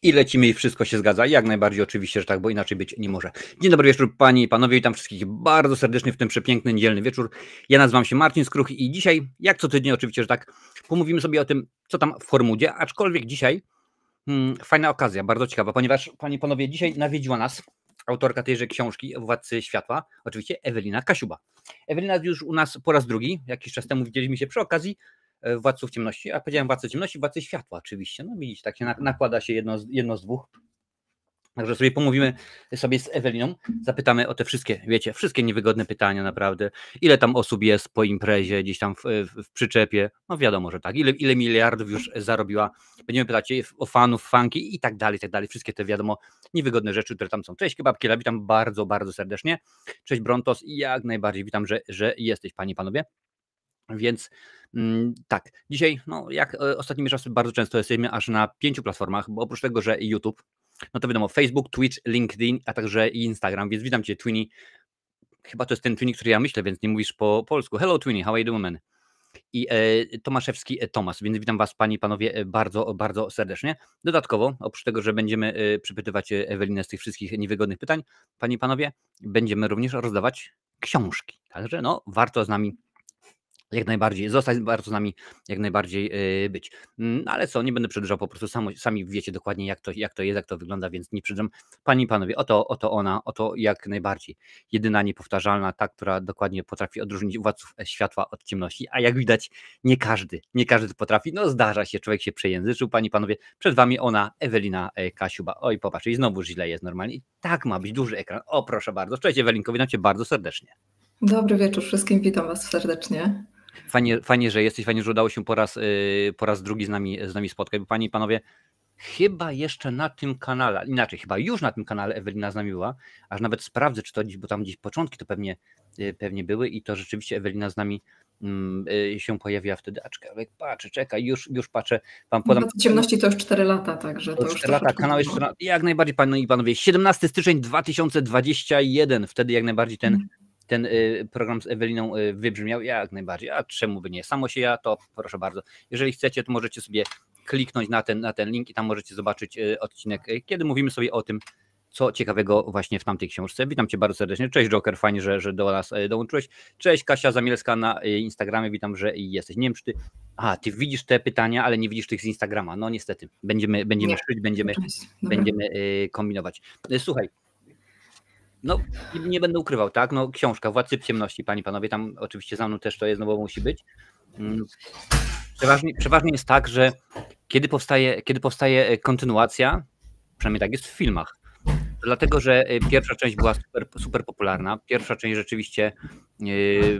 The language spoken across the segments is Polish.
I lecimy i wszystko się zgadza. Jak najbardziej oczywiście, że tak, bo inaczej być nie może. Dzień dobry wieczór panie i panowie, witam wszystkich bardzo serdecznie w ten przepiękny, niedzielny wieczór. Ja nazywam się Marcin Skruch i dzisiaj, jak co tydzień oczywiście, że tak, pomówimy sobie o tym, co tam w Formudzie, aczkolwiek dzisiaj fajna okazja, bardzo ciekawa, ponieważ panie i panowie, dzisiaj nawiedziła nas autorka tejże książki, Władcy Światła, oczywiście Ewelina Kasiuba. Ewelina już u nas po raz drugi, jakiś czas temu widzieliśmy się przy okazji Władców Ciemności, a powiedziałem Władcy Ciemności, Władcy Światła oczywiście, no widzicie, tak się nakłada się jedno z dwóch. Także sobie pomówimy sobie z Eweliną, zapytamy o te wszystkie, wiecie, wszystkie niewygodne pytania naprawdę, ile tam osób jest po imprezie, gdzieś tam w przyczepie, no wiadomo, że tak, ile miliardów już zarobiła, będziemy pytać jej o fanów, fanki i tak dalej, wszystkie te wiadomo niewygodne rzeczy, które tam są. Cześć Kebabkiela, witam bardzo, bardzo serdecznie, cześć Brontos i jak najbardziej witam, że jesteś panie i panowie. Więc tak, dzisiaj, no jak ostatnimi czasy bardzo często jesteśmy aż na 5 platformach, bo oprócz tego, że YouTube, no to wiadomo, Facebook, Twitch, LinkedIn, a także Instagram, więc witam Cię Twinny. Chyba to jest ten Twinny, który ja myślę, więc nie mówisz po polsku. Hello Twinny, how are you doing, man? I Tomaszewski Tomasz, więc witam Was panie i panowie bardzo, bardzo serdecznie. Dodatkowo, oprócz tego, że będziemy przypytywać Ewelinę z tych wszystkich niewygodnych pytań, panie i panowie, będziemy również rozdawać książki. Także no, warto z nami jak najbardziej, zostać bardzo z nami jak najbardziej być. Ale co, nie będę przedłużał, po prostu sami wiecie dokładnie jak to jest, jak to wygląda, więc nie przedłużam. Panie i panowie, oto ona, oto jak najbardziej jedyna, niepowtarzalna, ta, która dokładnie potrafi odróżnić Władców Światła od ciemności, a jak widać nie każdy to potrafi, no zdarza się, człowiek się przejęzyczył, panie i panowie, przed wami ona, Ewelina Kasiuba. Oj, popatrz, i znowu źle jest normalnie. I tak ma być, duży ekran. O, proszę bardzo. Cześć Ewelinko, witam Cię bardzo serdecznie. Dobry wieczór wszystkim, witam Was serdecznie. Fajnie, że jesteś, fajnie, że udało się po raz drugi z nami spotkać, bo panie i panowie, chyba jeszcze na tym kanale, inaczej, chyba już na tym kanale Ewelina z nami była, aż nawet sprawdzę, czy to gdzieś, bo tam gdzieś początki to pewnie były i to rzeczywiście Ewelina z nami się pojawiła wtedy, patrzę, czekaj, już patrzę, wam podam. W ciemności to już 4 lata, także to już 4 lata, kanał jeszcze, jak najbardziej panie i panowie, 17 styczeń 2021, wtedy jak najbardziej ten program z Eweliną wybrzmiał, jak najbardziej, a czemu by nie, samo się ja, to proszę bardzo, jeżeli chcecie, to możecie sobie kliknąć na ten link i tam możecie zobaczyć odcinek, kiedy mówimy sobie o tym, co ciekawego właśnie w tamtej książce. Witam Cię bardzo serdecznie, cześć Joker, fajnie, że do nas dołączyłeś, cześć Kasia Zamielska na Instagramie, witam, że jesteś, nie wiem czy ty widzisz te pytania, ale nie widzisz tych z Instagrama, no niestety, będziemy szyć, będziemy kombinować. Słuchaj, no nie będę ukrywał, tak, no książka Władcy Ciemności, panie i panowie, tam oczywiście za mną też to jest, no bo musi być. Przeważnie jest tak, że kiedy powstaje kontynuacja, przynajmniej tak jest w filmach, dlatego, że pierwsza część była super popularna, pierwsza część rzeczywiście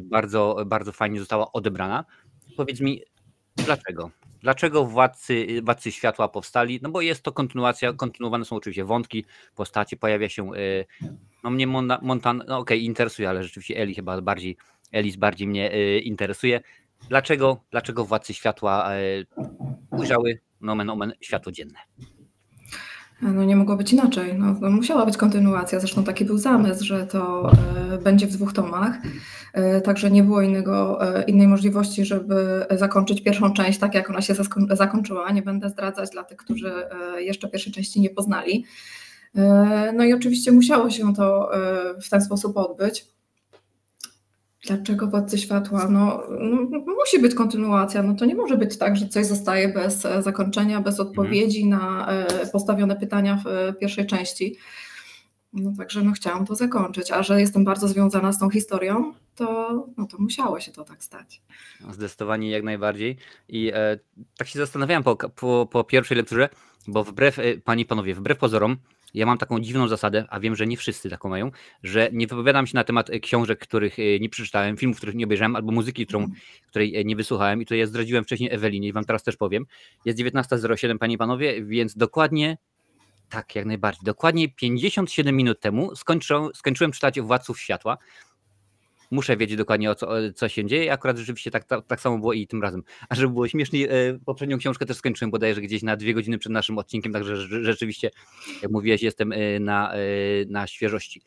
bardzo, bardzo fajnie została odebrana. Powiedz mi, dlaczego? Dlaczego Władcy Światła powstali? No bo jest to kontynuacja, kontynuowane są oczywiście wątki, postacie, pojawia się, no mnie Montan, no okej, interesuje, ale rzeczywiście Elis bardziej mnie interesuje. Dlaczego Władcy Światła ujrzały nomen omen światło dzienne? No nie mogło być inaczej, no musiała być kontynuacja, zresztą taki był zamysł, że to będzie w 2 tomach, także nie było innej możliwości, żeby zakończyć pierwszą część tak, jak ona się zakończyła. Nie będę zdradzać dla tych, którzy jeszcze pierwszej części nie poznali. No i oczywiście musiało się to w ten sposób odbyć. Dlaczego Władcy Światła? No, musi być kontynuacja, no to nie może być tak, że coś zostaje bez zakończenia, bez odpowiedzi na postawione pytania w pierwszej części. No także chciałam to zakończyć, a że jestem bardzo związana z tą historią, to musiało się to tak stać. Zdecydowanie jak najbardziej i tak się zastanawiałem po pierwszej lekturze, bo panie i panowie, wbrew pozorom, ja mam taką dziwną zasadę, a wiem, że nie wszyscy taką mają, że nie wypowiadam się na temat książek, których nie przeczytałem, filmów, których nie obejrzałem, albo muzyki, której nie wysłuchałem. I to ja zdradziłem wcześniej Ewelinie i wam teraz też powiem. Jest 19:07, panie i panowie, więc dokładnie, tak jak najbardziej, dokładnie 57 minut temu skończyłem czytać Władców Światła. Muszę wiedzieć dokładnie co się dzieje. Akurat rzeczywiście tak samo było i tym razem. A żeby było śmieszniej, poprzednią książkę też skończyłem bodajże gdzieś na 2 godziny przed naszym odcinkiem, także rzeczywiście, jak mówiłeś, jestem na świeżości.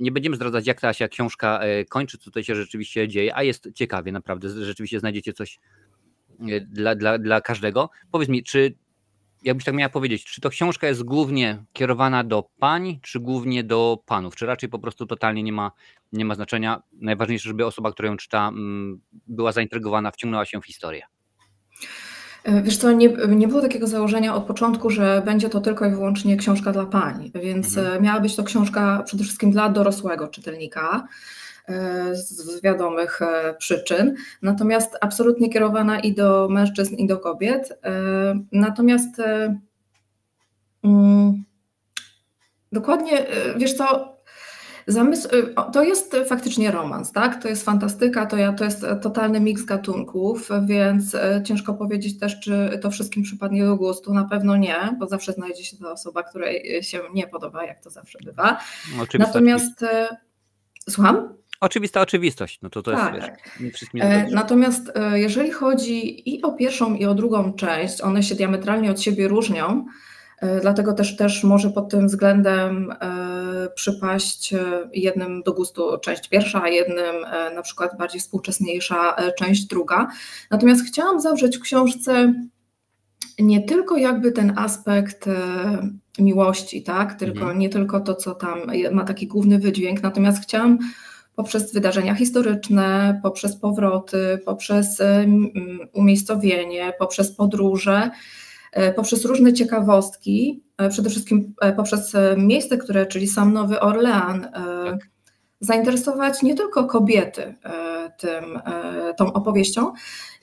Nie będziemy zdradzać, jak ta się książka kończy, co tutaj się rzeczywiście dzieje, a jest ciekawie, naprawdę, rzeczywiście znajdziecie coś dla każdego. Powiedz mi, czy jakbyś tak miała powiedzieć, czy to książka jest głównie kierowana do pań, czy głównie do panów, czy raczej po prostu totalnie nie ma znaczenia? Najważniejsze, żeby osoba, która ją czyta, była zaintrygowana, wciągnęła się w historię. Wiesz co, nie było takiego założenia od początku, że będzie to tylko i wyłącznie książka dla pań, więc miała być to książka przede wszystkim dla dorosłego czytelnika z wiadomych przyczyn, natomiast absolutnie kierowana i do mężczyzn, i do kobiet. Natomiast dokładnie, wiesz co, zamysł, to jest faktycznie romans, tak? To jest fantastyka, to jest totalny miks gatunków, więc ciężko powiedzieć też, czy to wszystkim przypadnie do gustu. Na pewno nie, bo zawsze znajdzie się ta osoba, której się nie podoba, jak to zawsze bywa. Natomiast, słucham? Oczywista oczywistość, no to tak, jest, tak. Wiesz, wszystkim natomiast jeżeli chodzi i o pierwszą, i o drugą część, one się diametralnie od siebie różnią, dlatego też może pod tym względem przypaść jednym do gustu część pierwsza, a jednym na przykład bardziej współczesniejsza część druga. Natomiast chciałam zawrzeć w książce nie tylko jakby ten aspekt miłości, tak? Tylko nie tylko to, co tam ma taki główny wydźwięk, natomiast chciałam poprzez wydarzenia historyczne, poprzez powroty, poprzez umiejscowienie, poprzez podróże, poprzez różne ciekawostki, przede wszystkim poprzez miejsce, czyli sam Nowy Orlean, zainteresować nie tylko kobiety tą opowieścią.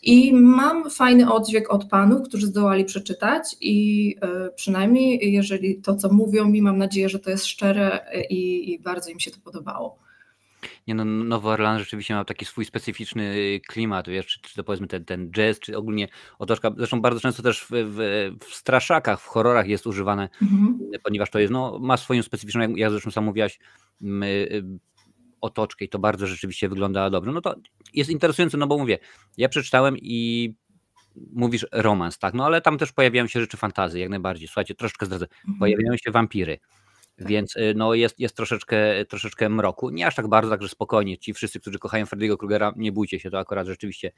I mam fajny oddźwięk od panów, którzy zdołali przeczytać i przynajmniej jeżeli to, co mówią mi, mam nadzieję, że to jest szczere i bardzo im się to podobało. Nie no, Nowy Orlean rzeczywiście ma taki swój specyficzny klimat, wiesz, czy to powiedzmy ten jazz, czy ogólnie otoczka, zresztą bardzo często też w straszakach, w horrorach jest używane, ponieważ to jest, no, ma swoją specyficzną, jak zresztą sam mówiłaś, otoczkę i to bardzo rzeczywiście wygląda dobrze. No to jest interesujące, no bo mówię, ja przeczytałem i mówisz romans, tak, no ale tam też pojawiają się rzeczy fantasy, jak najbardziej. Słuchajcie, troszeczkę zdradzę, pojawiają się wampiry. Więc no jest troszeczkę mroku. Nie aż tak bardzo, także spokojnie. Ci wszyscy, którzy kochają Freddy'ego Krugera, nie bójcie się, to akurat rzeczywiście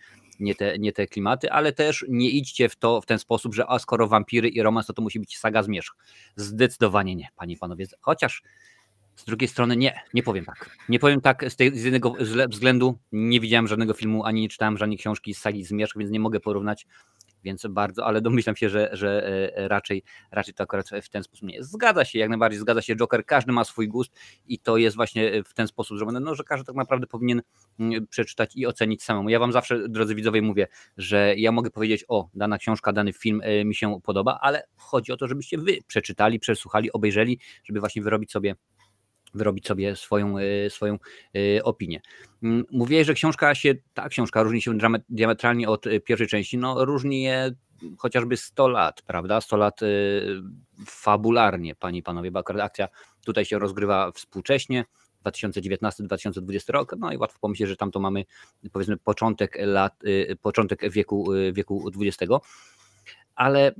nie te klimaty, ale też nie idźcie w ten sposób, że skoro wampiry i romans, to musi być saga Zmierzch. Zdecydowanie nie, panie i panowie. Chociaż z drugiej strony nie powiem tak. Nie powiem tak z jednego względu. Nie widziałem żadnego filmu, ani nie czytałem żadnej książki z sagi Zmierzch, więc nie mogę porównać. Więc bardzo, ale domyślam się, że raczej to akurat w ten sposób nie jest. Zgadza się, jak najbardziej zgadza się Joker, każdy ma swój gust i to jest właśnie w ten sposób zrobione, no, że każdy tak naprawdę powinien przeczytać i ocenić samemu. Ja wam zawsze, drodzy widzowie, mówię, że ja mogę powiedzieć, dana książka, dany film mi się podoba, ale chodzi o to, żebyście wy przeczytali, przesłuchali, obejrzeli, żeby właśnie wyrobić sobie swoją opinię. Mówiłeś, że ta książka różni się diametralnie od pierwszej części, no różni je chociażby 100 lat, prawda? 100 lat fabularnie, panie i panowie, bo akurat akcja tutaj się rozgrywa współcześnie, 2019-2020 rok, no i łatwo pomyśleć, że tam to mamy, powiedzmy, początek wieku XX, ale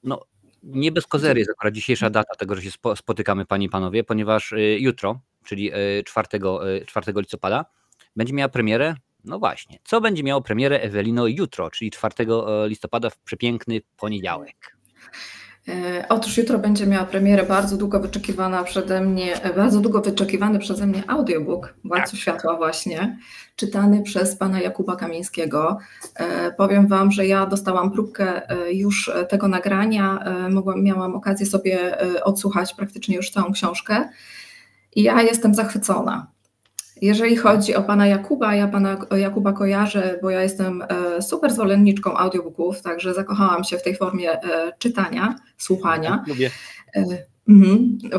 no nie bez kozery jest akurat dzisiejsza data tego, że się spotykamy, panie i panowie, ponieważ jutro, czyli 4 listopada, będzie miała premierę. No właśnie, co będzie miało premierę, Ewelino, jutro, czyli 4 listopada w przepiękny poniedziałek? Otóż jutro będzie miała premierę bardzo długo wyczekiwany przeze mnie audiobook Władców Światła właśnie, czytany przez pana Jakuba Kamińskiego. Powiem wam, że ja dostałam próbkę już tego nagrania, miałam okazję sobie odsłuchać praktycznie już całą książkę i ja jestem zachwycona. Jeżeli chodzi o pana Jakuba, ja pana Jakuba kojarzę, bo ja jestem super zwolenniczką audiobooków, także zakochałam się w tej formie czytania, słuchania. Lubię.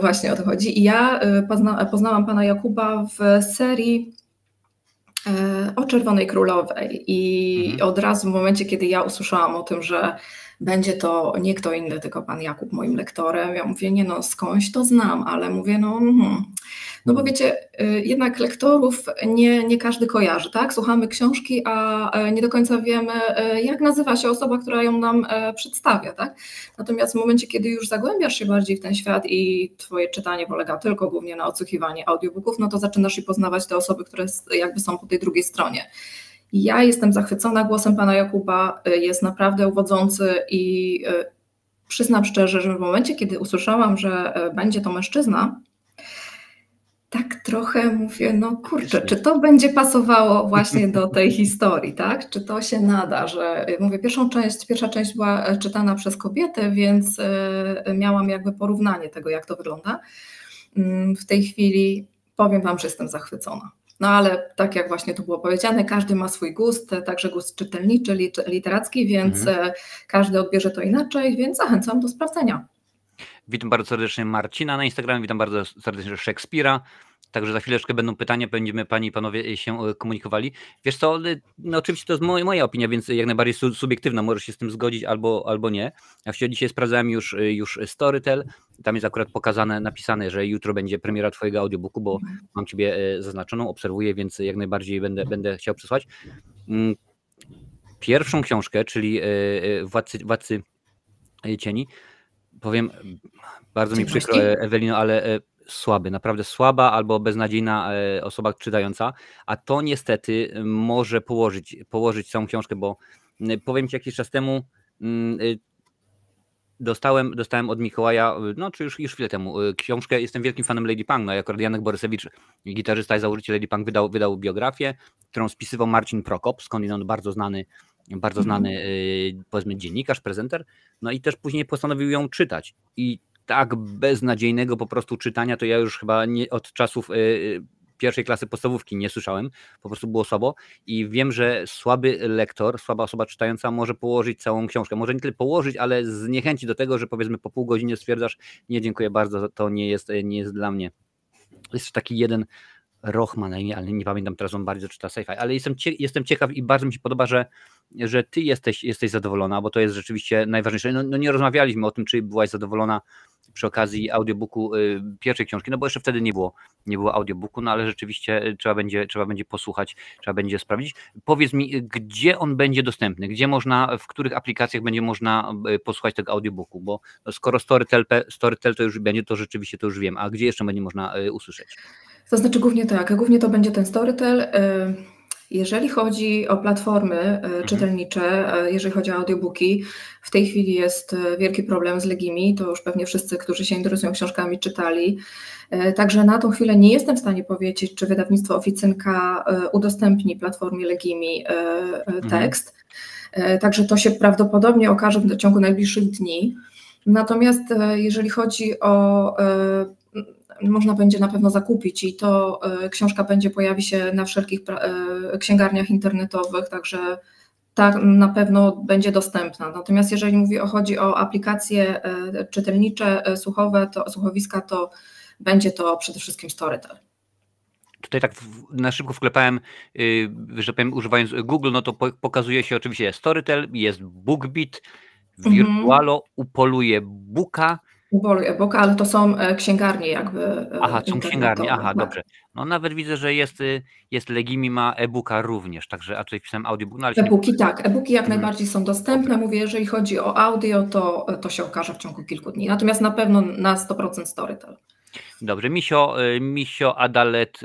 Właśnie o to chodzi. I ja poznałam pana Jakuba w serii o Czerwonej Królowej i od razu w momencie, kiedy ja usłyszałam o tym, że będzie to nie kto inny, tylko pan Jakub moim lektorem, ja mówię, nie no, skądś to znam, ale mówię, no bo wiecie, jednak lektorów nie każdy kojarzy, tak? Słuchamy książki, a nie do końca wiemy, jak nazywa się osoba, która ją nam przedstawia, tak? Natomiast w momencie, kiedy już zagłębiasz się bardziej w ten świat i twoje czytanie polega tylko głównie na odsłuchiwaniu audiobooków, no to zaczynasz i poznawać te osoby, które jakby są po tej drugiej stronie. Ja jestem zachwycona głosem pana Jakuba, jest naprawdę uwodzący i przyznam szczerze, że w momencie, kiedy usłyszałam, że będzie to mężczyzna, tak trochę mówię, no kurczę, czy to będzie pasowało właśnie do tej historii, tak? Czy to się nada, że mówię, pierwsza część była czytana przez kobietę, więc miałam jakby porównanie tego, jak to wygląda. W tej chwili powiem Wam, że jestem zachwycona. No ale tak jak właśnie tu było powiedziane, każdy ma swój gust, także gust czytelniczy, literacki, więc każdy odbierze to inaczej, więc zachęcam do sprawdzenia. Witam bardzo serdecznie Marcina na Instagramie, witam bardzo serdecznie Szekspira. Także za chwileczkę będą pytania, będziemy Panie i Panowie się komunikowali. Wiesz co, no oczywiście to jest moja opinia, więc jak najbardziej subiektywna, możesz się z tym zgodzić albo nie. Ja dzisiaj sprawdzałem już Storytel, tam jest akurat napisane, że jutro będzie premiera Twojego audiobooku, bo mam Ciebie zaznaczoną, obserwuję, więc jak najbardziej będę chciał przesłać. Pierwszą książkę, czyli Władcy Cieni, powiem, bardzo mi przykro, Ewelino, ale słaby, naprawdę słaba albo beznadziejna osoba czytająca, a to niestety może położyć całą książkę, bo powiem Ci, jakiś czas temu dostałem od Mikołaja, no czy już chwilę temu, książkę, jestem wielkim fanem Lady Punk, no akurat Janek Borysewicz, gitarzysta i założyciel Lady Punk, wydał biografię, którą spisywał Marcin Prokop, skądinąd bardzo znany powiedzmy dziennikarz, prezenter, no i też później postanowił ją czytać i tak beznadziejnego po prostu czytania to ja już chyba od czasów pierwszej klasy podstawówki nie słyszałem, po prostu było słabo i wiem, że słaby lektor, słaba osoba czytająca może położyć całą książkę, może nie tyle położyć, ale zniechęcić do tego, że powiedzmy po pół godziny stwierdzasz, nie dziękuję bardzo, to nie jest dla mnie. Jest taki jeden Rochman, ale nie pamiętam teraz, on bardziej czyta sci-fi, ale jestem ciekaw i bardzo mi się podoba, że ty jesteś zadowolona, bo to jest rzeczywiście najważniejsze. No nie rozmawialiśmy o tym, czy byłaś zadowolona przy okazji audiobooku pierwszej książki, no bo jeszcze wtedy nie było audiobooku, no ale rzeczywiście trzeba będzie posłuchać, trzeba będzie sprawdzić. Powiedz mi, gdzie on będzie dostępny, w których aplikacjach będzie można posłuchać tego audiobooku, bo skoro Storytel to już będzie, to rzeczywiście to już wiem, a gdzie jeszcze będzie można usłyszeć? To znaczy głównie to będzie ten Storytel. Jeżeli chodzi o platformy czytelnicze, jeżeli chodzi o audiobooki, w tej chwili jest wielki problem z Legimi, to już pewnie wszyscy, którzy się interesują książkami, czytali. Także na tą chwilę nie jestem w stanie powiedzieć, czy wydawnictwo Oficynka udostępni platformie Legimi tekst. Także to się prawdopodobnie okaże w ciągu najbliższych dni. Natomiast jeżeli chodzi o można będzie na pewno zakupić i to książka pojawi się na wszelkich księgarniach internetowych, także tak na pewno będzie dostępna. Natomiast jeżeli chodzi o aplikacje czytelnicze, słuchowiska, to będzie to przede wszystkim Storytel. Tutaj tak na szybko wklepałem, że powiem, używając Google, no to pokazuje się oczywiście Storytel, jest BookBeat, Virtualo, Upoluje Booka. Upoluje e-booka, ale to są księgarnie jakby. Aha, są księgarnie, tak. Dobrze. No nawet widzę, że jest Legimi, ma e-booka również, także, a tutaj wpisałem audiobook. No, e-booki tak, e-booki jak najbardziej są dostępne. Mówię, jeżeli chodzi o audio, to się okaże w ciągu kilku dni. Natomiast na pewno na 100% Storytel. Dobrze, Misio, Adalet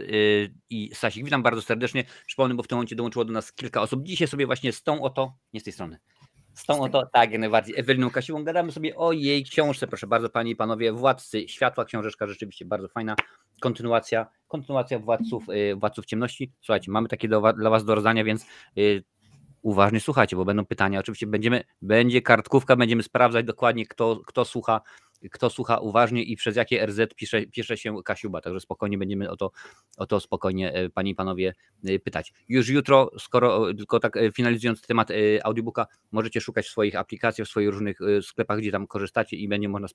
i Sasik, witam bardzo serdecznie. Przypomnę, bo w tym momencie dołączyło do nas kilka osób. Dzisiaj sobie właśnie z tą oto, nie z tej strony, z tą oto, tak, jak najbardziej, Eweliną Kasiłą, gadamy sobie o jej książce, proszę bardzo, Panie i Panowie, Władcy Światła, książeczka rzeczywiście bardzo fajna, kontynuacja Władców Ciemności. Słuchajcie, mamy takie dla Was do rozdania, więc uważnie słuchajcie, bo będą pytania, oczywiście będzie kartkówka, będziemy sprawdzać dokładnie, kto słucha uważnie i przez jakie RZ pisze się Kasiuba, także spokojnie będziemy o to spokojnie, Panie i Panowie, pytać. Już jutro, tylko tak finalizując temat audiobooka, możecie szukać w swoich aplikacjach, w swoich różnych sklepach, gdzie tam korzystacie i będzie można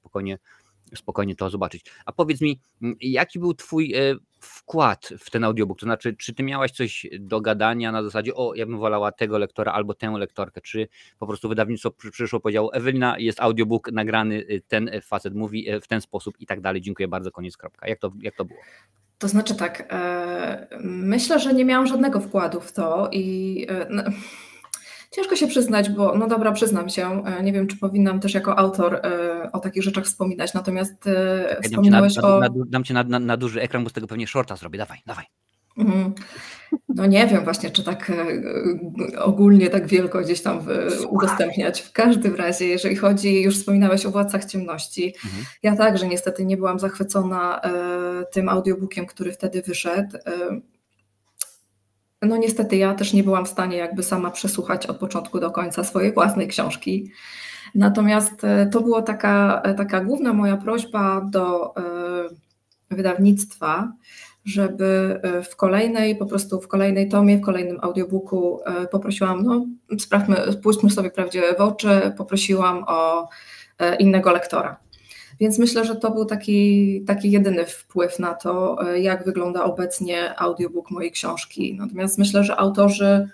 spokojnie to zobaczyć. A powiedz mi, jaki był Twój wkład w ten audiobook? To znaczy, czy Ty miałaś coś do gadania na zasadzie, ja bym wolała tego lektora albo tę lektorkę, czy po prostu wydawnictwo przyszło, powiedziało, Ewelina, jest audiobook nagrany, ten facet mówi w ten sposób i tak dalej, dziękuję bardzo, koniec, kropka. Jak to było? To znaczy tak, myślę, że nie miałam żadnego wkładu w to i ciężko się przyznać, bo no dobra, przyznam się, nie wiem, czy powinnam też jako autor o takich rzeczach wspominać, natomiast wspominałeś Dam Cię na duży ekran, bo z tego pewnie shorta zrobię, dawaj. Mhm. No nie wiem właśnie, czy tak ogólnie tak wielko gdzieś tam udostępniać. W każdym razie, jeżeli chodzi, już wspominałeś o Władcach Ciemności, ja także niestety nie byłam zachwycona tym audiobookiem, który wtedy wyszedł. No niestety ja też nie byłam w stanie jakby sama przesłuchać od początku do końca swojej własnej książki. Natomiast to była taka główna moja prośba do wydawnictwa, żeby po prostu w kolejnej tomie, w kolejnym audiobooku poprosiłam, no spójrzmy sobie prawdzie w oczy, poprosiłam o innego lektora. Więc myślę, że to był taki jedyny wpływ na to, jak wygląda obecnie audiobook mojej książki. Natomiast myślę, że autorzy,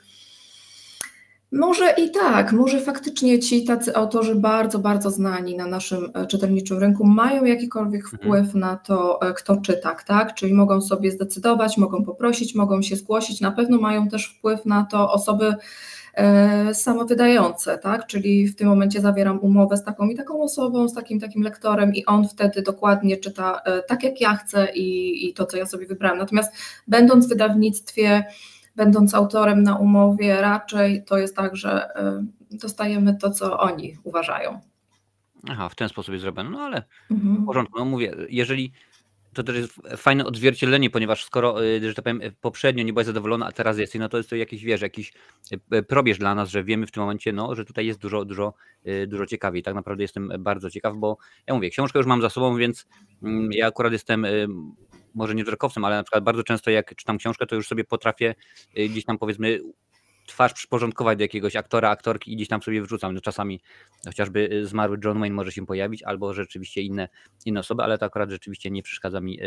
może faktycznie ci tacy autorzy bardzo, bardzo znani na naszym czytelniczym rynku mają jakikolwiek wpływ na to, kto czyta, tak? Czyli mogą sobie zdecydować, mogą poprosić, mogą się zgłosić, na pewno mają też wpływ na to osoby samowydające, tak? Czyli w tym momencie zawieram umowę z taką i taką osobą, z takim lektorem i on wtedy dokładnie czyta tak, jak ja chcę i to, co ja sobie wybrałam. Natomiast będąc w wydawnictwie, będąc autorem na umowie, raczej to jest tak, że dostajemy to, co oni uważają. Aha, w ten sposób jest zrobione, no ale w porządku, no mówię, jeżeli to też jest fajne odzwierciedlenie, ponieważ skoro, że tak powiem, poprzednio nie byłaś zadowolona, a teraz jesteś, no to jest to jakiś, jakiś probierz dla nas, że wiemy w tym momencie, no, że tutaj jest dużo ciekawiej. Tak naprawdę jestem bardzo ciekaw, bo ja mówię, książkę już mam za sobą, więc ja akurat jestem może nie wzrokowcem, ale na przykład bardzo często jak czytam książkę, to już sobie potrafię gdzieś tam powiedzmy twarz przyporządkować do jakiegoś aktora, aktorki i gdzieś tam sobie wrzucam. No czasami chociażby zmarły John Wayne może się pojawić, albo rzeczywiście inne osoby, ale to akurat rzeczywiście nie przeszkadza mi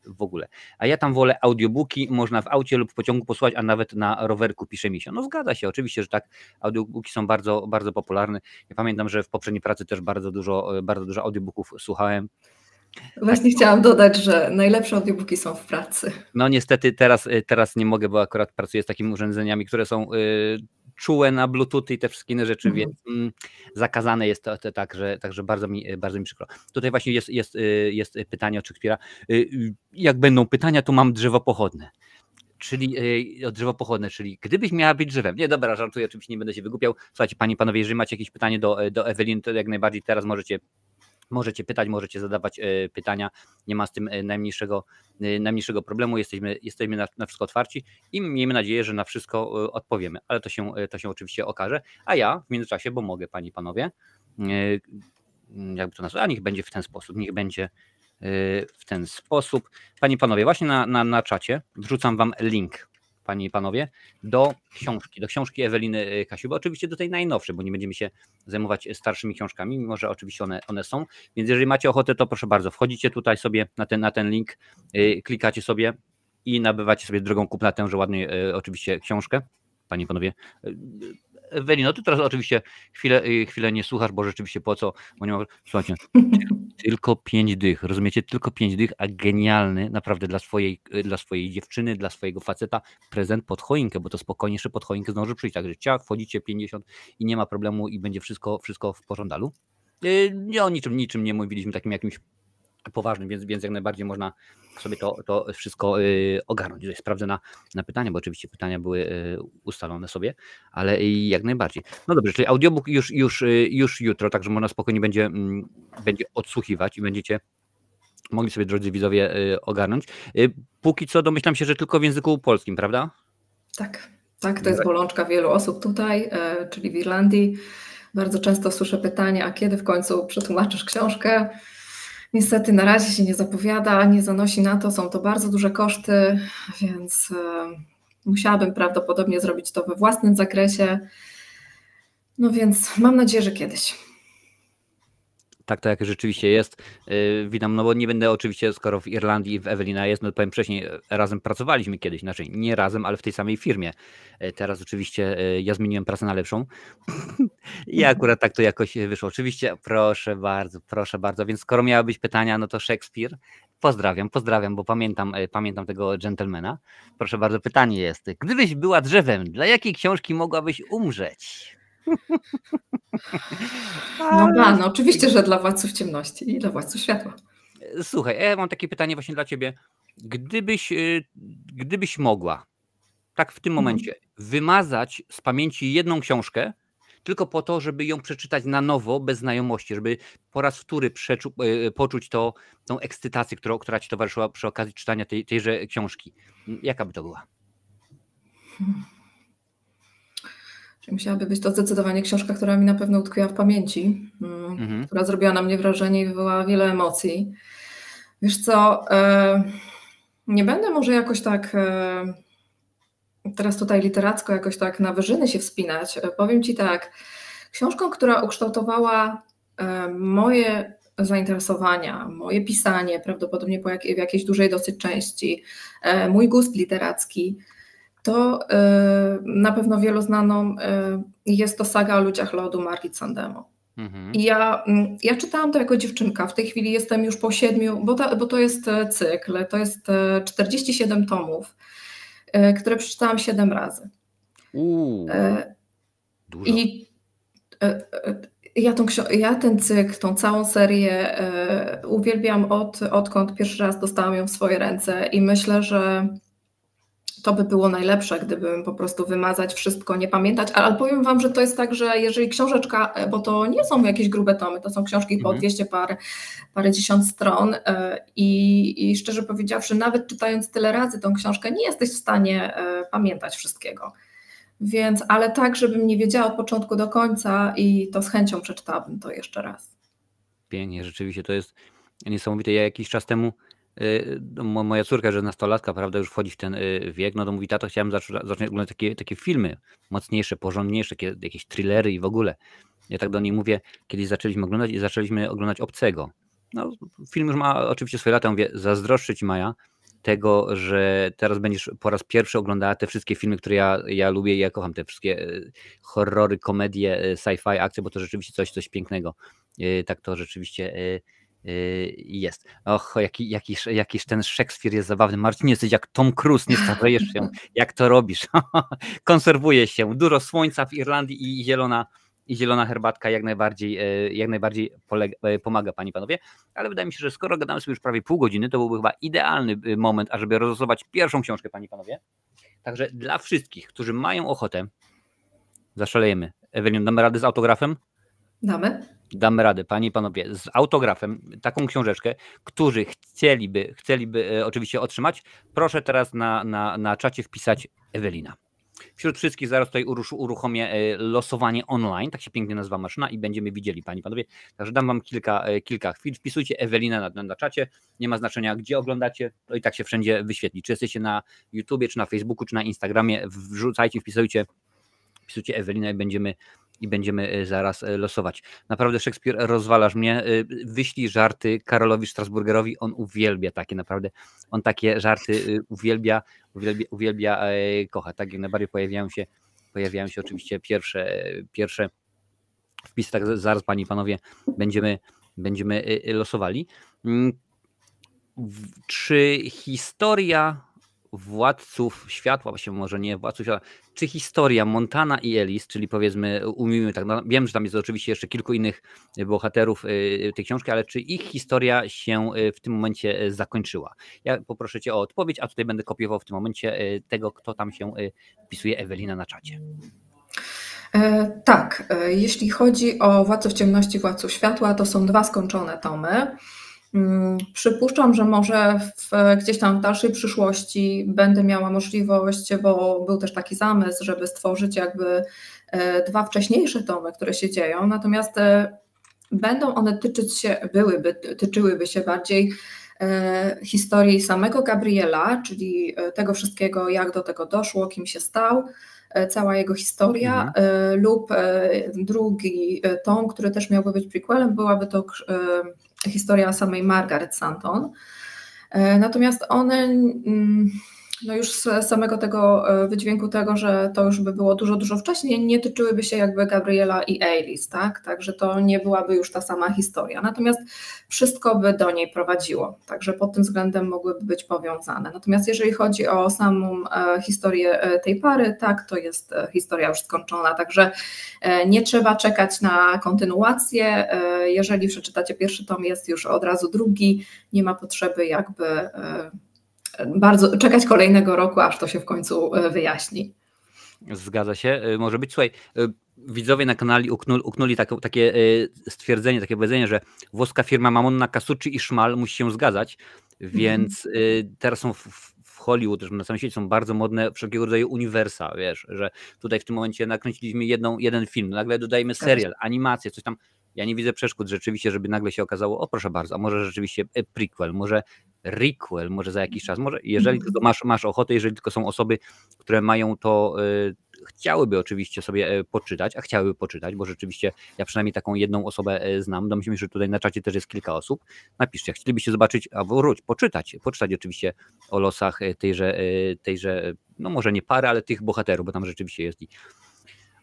w ogóle. A ja tam wolę audiobooki, można w aucie lub w pociągu posłuchać, a nawet na rowerku, pisze mi się. No zgadza się, oczywiście, że tak, audiobooki są bardzo, bardzo popularne. Ja pamiętam, że w poprzedniej pracy też bardzo dużo audiobooków słuchałem. Właśnie chciałam dodać, że najlepsze audiobooki są w pracy. No niestety teraz nie mogę, bo akurat pracuję z takimi urządzeniami, które są czułe na Bluetooth i te wszystkie inne rzeczy, więc zakazane jest to także bardzo mi przykro. Tutaj właśnie jest pytanie od Szekspira. Jak będą pytania, to mam drzewo pochodne. Czyli drzewo pochodne, czyli gdybyś miała być drzewem. Nie, dobra, żartuję, oczywiście nie będę się wygłupiał. Słuchajcie, panie i panowie, jeżeli macie jakieś pytanie do Eweliny, to jak najbardziej teraz możecie pytać, możecie zadawać pytania, nie ma z tym najmniejszego problemu, jesteśmy na wszystko otwarci i miejmy nadzieję, że na wszystko odpowiemy, ale to się oczywiście okaże, a ja w międzyczasie, bo mogę, panie i panowie, jakby to nazwać, a niech będzie w ten sposób, Panie i panowie, właśnie na czacie wrzucam wam link, panie i panowie, do książki Eweliny Kasiuby, oczywiście do tej najnowszej, bo nie będziemy się zajmować starszymi książkami, mimo że oczywiście one są, więc jeżeli macie ochotę, to proszę bardzo, wchodzicie tutaj sobie na ten link, klikacie sobie i nabywacie sobie drogą kupna tęże ładnej oczywiście książkę. Panie i panowie, Ewelino, ty teraz oczywiście chwilę nie słuchasz, bo rzeczywiście po co, bo nie ma, słuchajcie, tylko 5 dych, rozumiecie, tylko 5 dych, a genialny naprawdę dla swojej dziewczyny, dla swojego faceta prezent pod choinkę, bo to spokojnie pod choinkę zdąży przyjść, także ciach, wchodzicie 50 i nie ma problemu i będzie wszystko w pożądalu. Nie o niczym nie mówiliśmy takim jakimś poważnym, więc jak najbardziej można sobie to wszystko ogarnąć. Tutaj sprawdzę na pytania, bo oczywiście pytania były ustalone sobie, ale jak najbardziej. No dobrze, czyli audiobook już jutro, także można spokojnie będzie odsłuchiwać i będziecie mogli sobie, drodzy widzowie, ogarnąć. Póki co domyślam się, że tylko w języku polskim, prawda? Tak, to jest bolączka wielu osób tutaj, czyli w Irlandii. Bardzo często słyszę pytanie, a kiedy w końcu przetłumaczysz książkę? Niestety na razie się nie zapowiada, nie zanosi na to, są to bardzo duże koszty, więc musiałabym prawdopodobnie zrobić to we własnym zakresie. No więc mam nadzieję, że kiedyś. Tak to jak rzeczywiście jest. Witam, no bo nie będę oczywiście, skoro w Irlandii w Ewelina jest, no powiem wcześniej, razem pracowaliśmy kiedyś, znaczy nie razem, ale w tej samej firmie. Teraz oczywiście ja zmieniłem pracę na lepszą i akurat tak to jakoś wyszło. Oczywiście, proszę bardzo, więc skoro miały być pytania, no to Szekspir, pozdrawiam, bo pamiętam tego dżentelmena. Proszę bardzo, pytanie jest, gdybyś była drzewem, dla jakiej książki mogłabyś umrzeć? No oczywiście, że dla Władców Ciemności i dla Władców Światła. Słuchaj, ja mam takie pytanie właśnie dla ciebie. Gdybyś mogła, tak w tym momencie, wymazać z pamięci jedną książkę, tylko po to, żeby ją przeczytać na nowo, bez znajomości, żeby po raz wtóry poczuć tą ekscytację, która ci towarzyszyła przy okazji czytania tejże książki. Jaka by to była? Czyli musiałaby być to zdecydowanie książka, która mi na pewno utkwiła w pamięci, która zrobiła na mnie wrażenie i wywołała wiele emocji. Wiesz co, nie będę może jakoś tak teraz tutaj literacko jakoś tak na wyżyny się wspinać. Powiem ci tak, książką, która ukształtowała moje zainteresowania, moje pisanie, prawdopodobnie w jakiejś dużej dosyć części, mój gust literacki, to na pewno wielu jest to Saga o ludziach lodu Margit Sandemo. I ja czytałam to jako dziewczynka, w tej chwili jestem już po 7, bo to jest cykl, to jest 47 tomów, które przeczytałam 7 razy. Dużo. I ja ten cykl, tą całą serię uwielbiam odkąd pierwszy raz dostałam ją w swoje ręce i myślę, że to by było najlepsze, gdybym po prostu wymazać wszystko, nie pamiętać, ale powiem wam, że to jest tak, że jeżeli książeczka, bo to nie są jakieś grube tomy, to są książki po 200 parędziesiąt stron i szczerze powiedziawszy, nawet czytając tyle razy tą książkę, nie jesteś w stanie pamiętać wszystkiego. Więc, ale tak, żebym nie wiedziała od początku do końca i to z chęcią przeczytałabym to jeszcze raz. Pięknie, rzeczywiście to jest niesamowite. Ja jakiś czas temu, moja córka, że nastolatka, prawda, już wchodzi w ten wiek, no to mówi, tato, chciałem zacząć oglądać takie filmy mocniejsze, porządniejsze, jakieś thrillery i w ogóle. Ja tak do niej mówię, kiedyś zaczęliśmy oglądać Obcego. No, film już ma oczywiście swoje lata, mówię, zazdroszczę ci, Maja, tego, że teraz będziesz po raz pierwszy oglądała te wszystkie filmy, które ja lubię i ja kocham, te wszystkie horrory, komedie, sci-fi, akcje, bo to rzeczywiście coś pięknego. Tak to rzeczywiście jest. Och, jakiś ten Szekspir jest zabawny. Marcin, jesteś jak Tom Cruise, nie starzejesz się. Jak to robisz? Konserwujesz się. Dużo słońca w Irlandii i zielona herbatka jak najbardziej pomaga, panie i panowie. Ale wydaje mi się, że skoro gadamy sobie już prawie pół godziny, to byłby chyba idealny moment, ażeby rozlosować pierwszą książkę, panie i panowie. Także dla wszystkich, którzy mają ochotę, zaszalejemy. Ewelin, damy radę z autografem? Damy radę, panie i panowie, z autografem, taką książeczkę, którzy chcieliby oczywiście otrzymać. Proszę teraz na czacie wpisać Ewelina. Wśród wszystkich zaraz tutaj uruchomię losowanie online, tak się pięknie nazywa maszyna i będziemy widzieli, panie i panowie. Także dam wam kilka chwil. Wpisujcie Ewelina na czacie, nie ma znaczenia gdzie oglądacie, to i tak się wszędzie wyświetli. Czy jesteście na YouTubie, czy na Facebooku, czy na Instagramie, wrzucajcie, wpisujcie Ewelina i będziemy zaraz losować. Naprawdę, Szekspir, rozwalasz mnie. Wyślij żarty Karolowi Strasburgerowi, on uwielbia takie, naprawdę. On takie żarty uwielbia, kocha. Tak jak najbardziej pojawiają się oczywiście pierwsze wpisy, tak zaraz, panie i panowie, będziemy losowali. Czy historia Władców Światła, właściwie może nie Władców Światła, czy historia Montana i Ellis, czyli powiedzmy, ujmijmy tak, no wiem, że tam jest oczywiście jeszcze kilku innych bohaterów tej książki, ale czy ich historia się w tym momencie zakończyła? Ja poproszę cię o odpowiedź, a tutaj będę kopiował w tym momencie tego, kto tam się wpisuje, Ewelina na czacie. Tak, jeśli chodzi o Władców Ciemności, Władców Światła, to są 2 skończone tomy. Przypuszczam, że może gdzieś tam w dalszej przyszłości będę miała możliwość, bo był też taki zamysł, żeby stworzyć jakby 2 wcześniejsze tomy, które się dzieją, natomiast będą one tyczyłyby się bardziej historii samego Gabriela, czyli tego wszystkiego, jak do tego doszło, kim się stał, cała jego historia, lub drugi tom, który też miałby być prequelem, byłaby to historia samej Margaret Stanton. Natomiast one No już z samego tego wydźwięku tego, że to już by było dużo wcześniej, nie tyczyłyby się jakby Gabriela i Alice, tak? Także to nie byłaby już ta sama historia. Natomiast wszystko by do niej prowadziło, także pod tym względem mogłyby być powiązane. Natomiast jeżeli chodzi o samą historię tej pary, tak, to jest historia już skończona, także nie trzeba czekać na kontynuację. Jeżeli przeczytacie pierwszy tom, jest już od razu drugi, nie ma potrzeby jakby bardzo czekać kolejnego roku, aż to się w końcu wyjaśni. Zgadza się, może być. Słuchaj, widzowie na kanale uknuli takie stwierdzenie, takie powiedzenie, że włoska firma Mamonna, Casucci i Szmal musi się zgadzać, więc teraz są w Hollywood, też na całym świecie są bardzo modne wszelkiego rodzaju uniwersa, wiesz, że tutaj w tym momencie nakręciliśmy jeden film, nagle dodajemy serial, animację, coś tam. Ja nie widzę przeszkód rzeczywiście, żeby nagle się okazało, o proszę bardzo, a może rzeczywiście prequel, może requel, może za jakiś czas, może jeżeli tylko masz ochotę, jeżeli tylko są osoby, które mają to, chciałyby oczywiście sobie poczytać, bo rzeczywiście ja przynajmniej taką jedną osobę znam, domyślam się, że tutaj na czacie też jest kilka osób, napiszcie, chcielibyście zobaczyć, albo poczytać oczywiście o losach tejże, no może nie pary, ale tych bohaterów, bo tam rzeczywiście jest i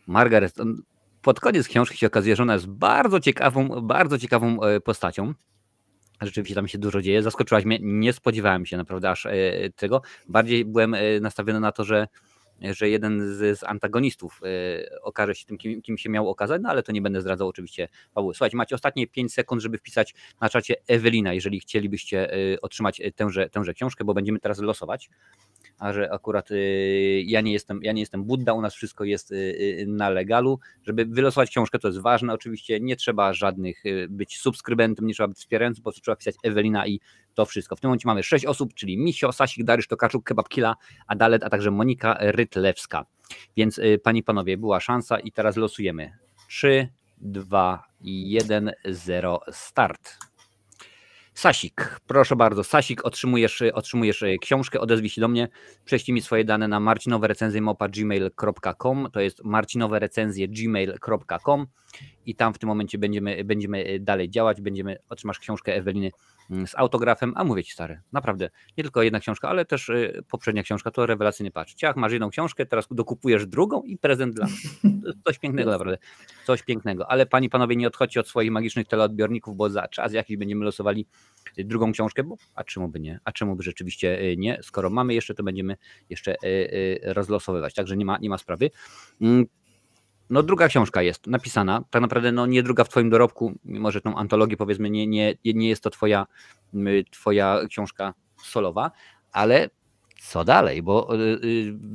Margaret. Pod koniec książki się okazuje, że ona jest bardzo ciekawą postacią. Rzeczywiście tam się dużo dzieje. Zaskoczyłaś mnie, nie spodziewałem się naprawdę aż tego. Bardziej byłem nastawiony na to, że jeden z antagonistów okaże się tym, kim się miał okazać, no ale to nie będę zdradzał oczywiście fabuły. Słuchajcie, macie ostatnie 5 sekund, żeby wpisać na czacie Ewelina, jeżeli chcielibyście otrzymać tęże książkę, bo będziemy teraz losować. A że akurat ja nie jestem Budda, u nas wszystko jest na legalu. Żeby wylosować książkę, to jest ważne, oczywiście nie trzeba żadnych być subskrybentem, nie trzeba być wspierającym, po prostu trzeba pisać Ewelina i to wszystko. W tym momencie mamy 6 osób, czyli Misio, Sasik, Dariusz Tokarczuk, Kebabkilla, Adalet, a także Monika Rytlewska. Więc panie i panowie, była szansa i teraz losujemy. 3, 2, 1, 0, start. Sasik, proszę bardzo, Sasik, otrzymujesz książkę, odezwij się do mnie, prześlij mi swoje dane na marcinowerecenzje@gmail.com, to jest marcinowerecenzje@gmail.com i tam w tym momencie będziemy dalej działać, otrzymasz książkę Eweliny z autografem, a mówię ci stary, naprawdę, nie tylko jedna książka, ale też poprzednia książka, to rewelacyjny patrz, ciach, masz jedną książkę, teraz dokupujesz drugą i prezent dla mnie. Coś pięknego naprawdę, coś pięknego, ale panie i panowie, nie odchodźcie od swoich magicznych teleodbiorników, bo za czas jakiś będziemy losowali drugą książkę, bo a czemu by nie, a czemu by rzeczywiście nie, skoro mamy jeszcze, to będziemy jeszcze rozlosowywać, także nie ma sprawy. No druga książka jest napisana, tak naprawdę no nie druga w twoim dorobku, mimo że tą antologię powiedzmy nie jest to twoja książka solowa, ale co dalej, bo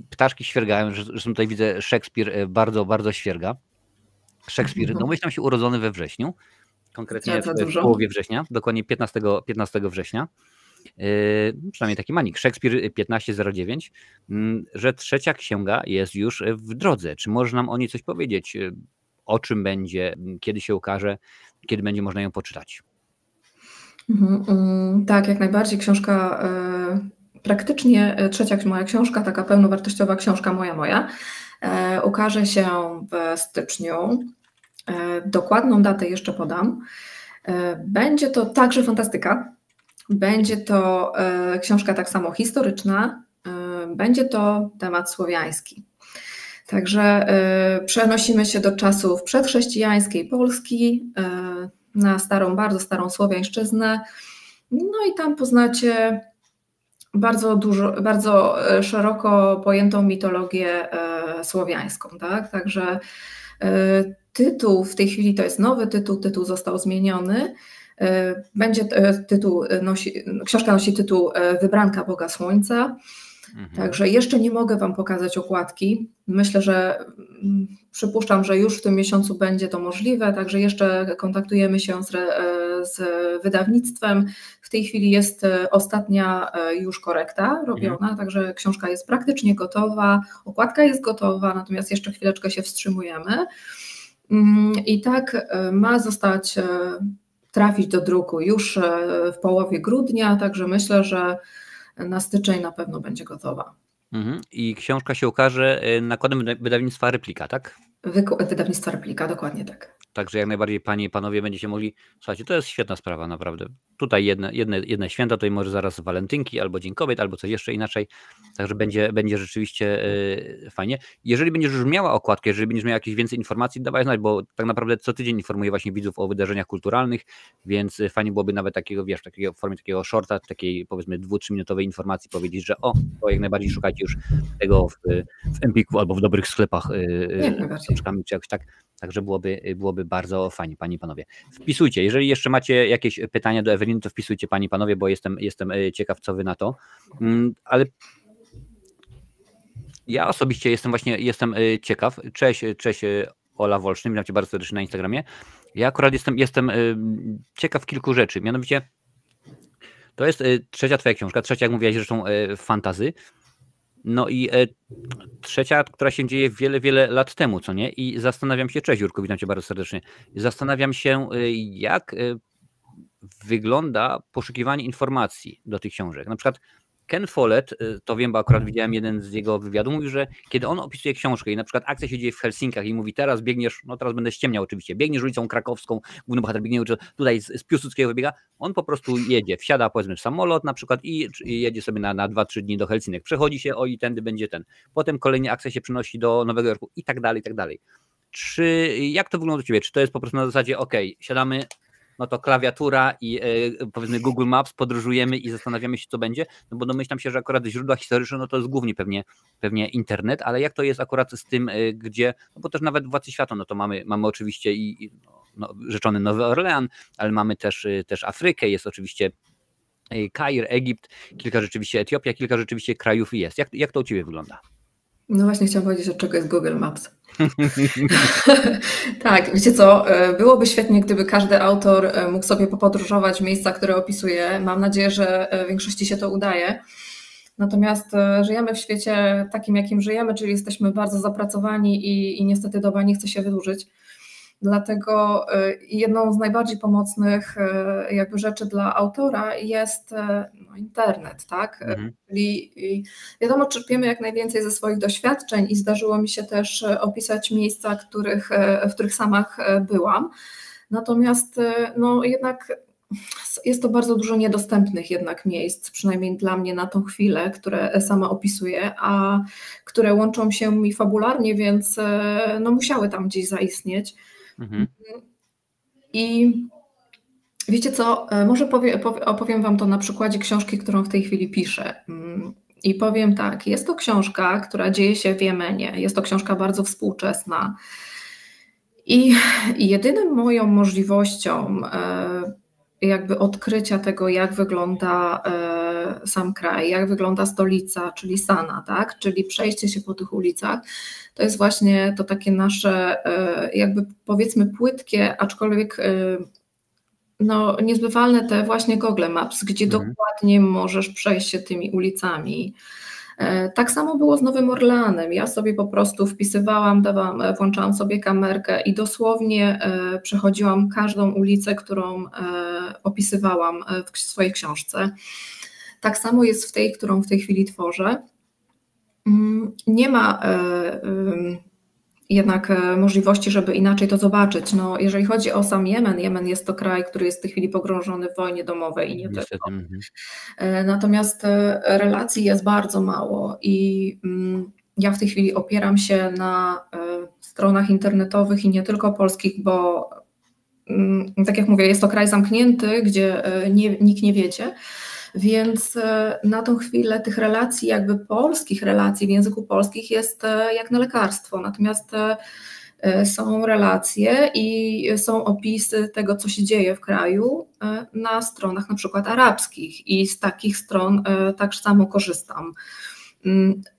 ptaszki świergają, że tutaj widzę Szekspir bardzo świerga. Szekspir, domyślam się urodzony we wrześniu, konkretnie w połowie września, dokładnie 15 września. Przynajmniej taki manik, Szekspir 1509, że trzecia księga jest już w drodze. Czy możesz nam o niej coś powiedzieć? O czym będzie, kiedy się ukaże, kiedy będzie można ją poczytać? Tak, jak najbardziej. Książka, praktycznie trzecia moja książka, taka pełnowartościowa książka moja, ukaże się w styczniu. Dokładną datę jeszcze podam. Będzie to także fantastyka. Będzie to książka tak samo historyczna, będzie to temat słowiański. Także przenosimy się do czasów przedchrześcijańskiej Polski, na bardzo starą słowiańszczyznę. No i tam poznacie bardzo szeroko pojętą mitologię słowiańską. Tak? Także tytuł w tej chwili to jest nowy tytuł został zmieniony. Książka nosi tytuł Wybranka Boga Słońca. Także jeszcze nie mogę wam pokazać okładki. Myślę, że przypuszczam, że już w tym miesiącu będzie to możliwe, także jeszcze kontaktujemy się z wydawnictwem. W tej chwili jest ostatnia już korekta robiona, także książka jest praktycznie gotowa, okładka jest gotowa, natomiast jeszcze chwileczkę się wstrzymujemy. I tak ma trafić do druku już w połowie grudnia, także myślę, że na styczeń na pewno będzie gotowa. I książka się ukaże nakładem wydawnictwa Replika, tak? Wydawnictwa Replika, dokładnie tak. Także jak najbardziej panie i panowie będziecie mogli, słuchajcie, to jest świetna sprawa naprawdę. Tutaj jedne święta, tutaj może zaraz walentynki, albo Dzień Kobiet, albo coś jeszcze inaczej. Także będzie rzeczywiście fajnie. Jeżeli będziesz już miała okładkę, jeżeli będziesz miała jakieś więcej informacji, dawaj znać, bo tak naprawdę co tydzień informuję właśnie widzów o wydarzeniach kulturalnych, więc fajnie byłoby nawet takiego, wiesz, w formie takiego shorta, takiej powiedzmy 2-3 minutowej informacji powiedzieć, że to jak najbardziej szukajcie już tego w Empiku albo w dobrych sklepach z książkami czy jakoś tak. Także byłoby bardzo fajnie, panie i panowie. Wpisujcie, jeżeli jeszcze macie jakieś pytania do Eweliny, to wpisujcie, panie i panowie, bo jestem ciekaw, co wy na to. Ale ja osobiście jestem ciekaw. Cześć Ola Wolsztyn, witam cię bardzo serdecznie na Instagramie. Ja akurat jestem ciekaw kilku rzeczy, mianowicie to jest trzecia twoja książka, trzecia, jak mówiłaś, zresztą fantasy. No i trzecia, która się dzieje wiele lat temu, co nie? I zastanawiam się, cześć Jurku, witam cię bardzo serdecznie. Zastanawiam się, jak wygląda poszukiwanie informacji do tych książek. Na przykład Ken Follett, to wiem, bo akurat widziałem jeden z jego wywiadów, mówi, że kiedy on opisuje książkę i na przykład akcja się dzieje w Helsinkach i mówi, teraz biegniesz, no teraz będę ściemniał oczywiście, biegniesz ulicą Krakowską, główny bohater biegnie tutaj z Piłsudskiego wybiega, on po prostu jedzie, wsiada powiedzmy w samolot na przykład i jedzie sobie na 2-3 dni do Helsinek, przechodzi się, i tędy będzie ten. Potem kolejna akcja się przenosi do Nowego Jorku i tak dalej, i tak dalej. Jak to wygląda u ciebie? Czy to jest po prostu na zasadzie, siadamy, no to klawiatura i powiedzmy Google Maps, podróżujemy i zastanawiamy się, co będzie, no bo domyślam się, że akurat źródła historyczne, no to jest głównie pewnie internet, ale jak to jest akurat z tym, gdzie, no bo też nawet w Władcy Światła, no to mamy oczywiście rzeczony Nowy Orlean, ale mamy też Afrykę, jest oczywiście Kair, Egipt, kilka rzeczywiście Etiopia, kilka rzeczywiście krajów jest. Jak to u ciebie wygląda? No właśnie chciałam powiedzieć, od czego jest Google Maps. Tak, wiecie co, byłoby świetnie, gdyby każdy autor mógł sobie popodróżować w miejsca, które opisuje. Mam nadzieję, że większości się to udaje. Natomiast żyjemy w świecie takim, jakim żyjemy, czyli jesteśmy bardzo zapracowani i niestety doba nie chce się wydłużyć. Dlatego jedną z najbardziej pomocnych jakby rzeczy dla autora jest internet, tak? Czyli wiadomo, czerpiemy jak najwięcej ze swoich doświadczeń i zdarzyło mi się też opisać miejsca, w których sama byłam. Natomiast no jednak jest to bardzo dużo niedostępnych jednak miejsc, przynajmniej dla mnie na tą chwilę, które sama opisuję, a które łączą się mi fabularnie, więc no musiały tam gdzieś zaistnieć. I wiecie co, może opowiem wam to na przykładzie książki, którą w tej chwili piszę. I powiem tak, jest to książka, która dzieje się w Jemenie, jest to książka bardzo współczesna i jedyną moją możliwością jakby odkrycia tego, jak wygląda sam kraj, jak wygląda stolica, czyli Sana, tak? Czyli przejście się po tych ulicach, to jest właśnie to takie nasze jakby powiedzmy płytkie, aczkolwiek no, niezbywalne te właśnie Google Maps, gdzie dokładnie możesz przejść się tymi ulicami. Tak samo było z Nowym Orleanem. Ja sobie po prostu wpisywałam, włączałam sobie kamerkę i dosłownie przechodziłam każdą ulicę, którą opisywałam w swojej książce. Tak samo jest w tej, którą w tej chwili tworzę. Nie ma jednak możliwości, żeby inaczej to zobaczyć. No, jeżeli chodzi o sam Jemen jest to kraj, który jest w tej chwili pogrążony w wojnie domowej i nie tylko. Natomiast relacji jest bardzo mało i ja w tej chwili opieram się na stronach internetowych i nie tylko polskich, bo tak jak mówię, jest to kraj zamknięty, gdzie nikt nie wiedzie, więc na tą chwilę tych relacji, jakby polskich relacji w języku polskim jest jak na lekarstwo, natomiast są relacje i są opisy tego, co się dzieje w kraju na stronach na przykład arabskich i z takich stron tak samo korzystam.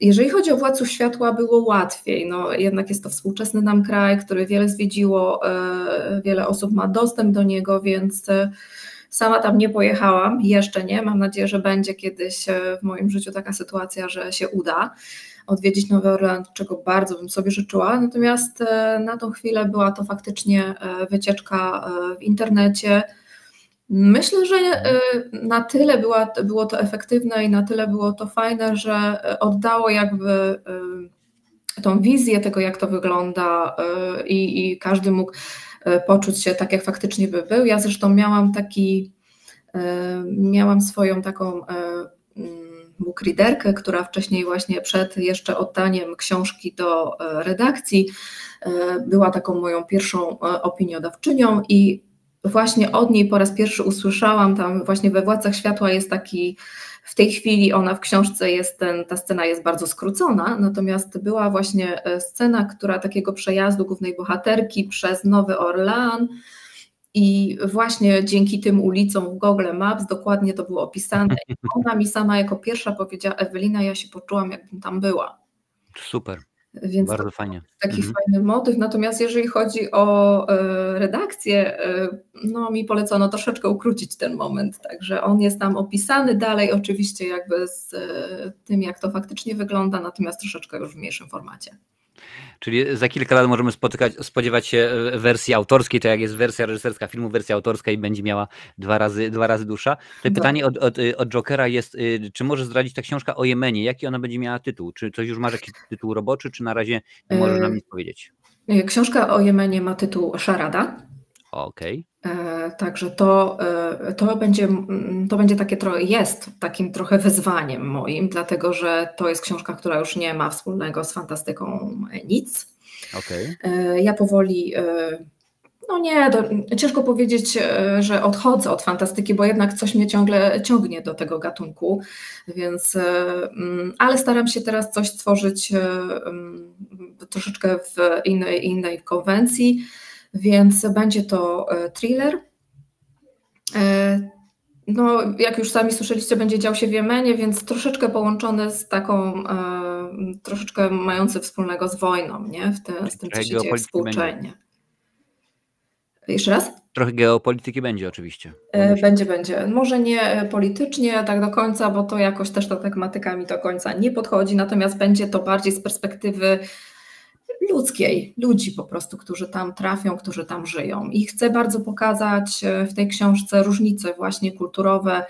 Jeżeli chodzi o Władców Światła, było łatwiej, no jednak jest to współczesny nam kraj, który wiele zwiedziło, wiele osób ma dostęp do niego, więc sama tam nie pojechałam, jeszcze nie, mam nadzieję, że będzie kiedyś w moim życiu taka sytuacja, że się uda odwiedzić Nowy Orlean, czego bardzo bym sobie życzyła, natomiast na tą chwilę była to faktycznie wycieczka w internecie. Myślę, że na tyle było to efektywne i na tyle było to fajne, że oddało jakby tą wizję tego, jak to wygląda i każdy mógł poczuć się tak, jak faktycznie by był. Ja zresztą miałam swoją taką bookreaderkę, która wcześniej właśnie przed jeszcze oddaniem książki do redakcji była taką moją pierwszą opiniodawczynią i właśnie od niej po raz pierwszy usłyszałam, tam właśnie we Władcach Światła jest taki, w tej chwili ona w książce jest, ta scena jest bardzo skrócona, natomiast była właśnie scena, która takiego przejazdu głównej bohaterki przez Nowy Orlean i właśnie dzięki tym ulicom w Google Maps dokładnie to było opisane. I ona mi sama jako pierwsza powiedziała: Ewelina, ja się poczułam, jakbym tam była. Super. Więc bardzo fajnie. Taki fajny motyw. Natomiast jeżeli chodzi o redakcję, no mi polecono troszeczkę ukrócić ten moment, także on jest tam opisany dalej, oczywiście jakby z tym, jak to faktycznie wygląda, natomiast troszeczkę już w mniejszym formacie. Czyli za kilka lat możemy spodziewać się wersji autorskiej, to jak jest wersja reżyserska filmu, wersja autorska i będzie miała dwa razy dłuższa. To pytanie od Jokera jest, czy możesz zdradzić ta książka o Jemenie, jaki ona będzie miała tytuł? Czy coś już masz jakiś tytuł roboczy, czy na razie nie możesz nam nic powiedzieć? Książka o Jemenie ma tytuł Szarada. Okej. Także to będzie takie jest takim trochę wyzwaniem moim, dlatego że to jest książka, która już nie ma wspólnego z fantastyką nic. Okay. Ja powoli, ciężko powiedzieć, że odchodzę od fantastyki, bo jednak coś mnie ciągle ciągnie do tego gatunku, więc, ale staram się teraz coś stworzyć troszeczkę w innej konwencji. Więc będzie to thriller. No, jak już sami słyszeliście, będzie dział się w Jemenie, więc troszeczkę połączony z taką, troszeczkę mający wspólnego z wojną, nie? Z tym, co się dzieje współcześnie. Jeszcze raz? Trochę geopolityki będzie oczywiście. Będzie. Może nie politycznie tak do końca, bo to jakoś też ta tematyka mi do końca nie podchodzi, natomiast będzie to bardziej z perspektywy ludzkiej, ludzi po prostu, którzy tam trafią, którzy tam żyją. I chcę bardzo pokazać w tej książce różnice właśnie kulturowe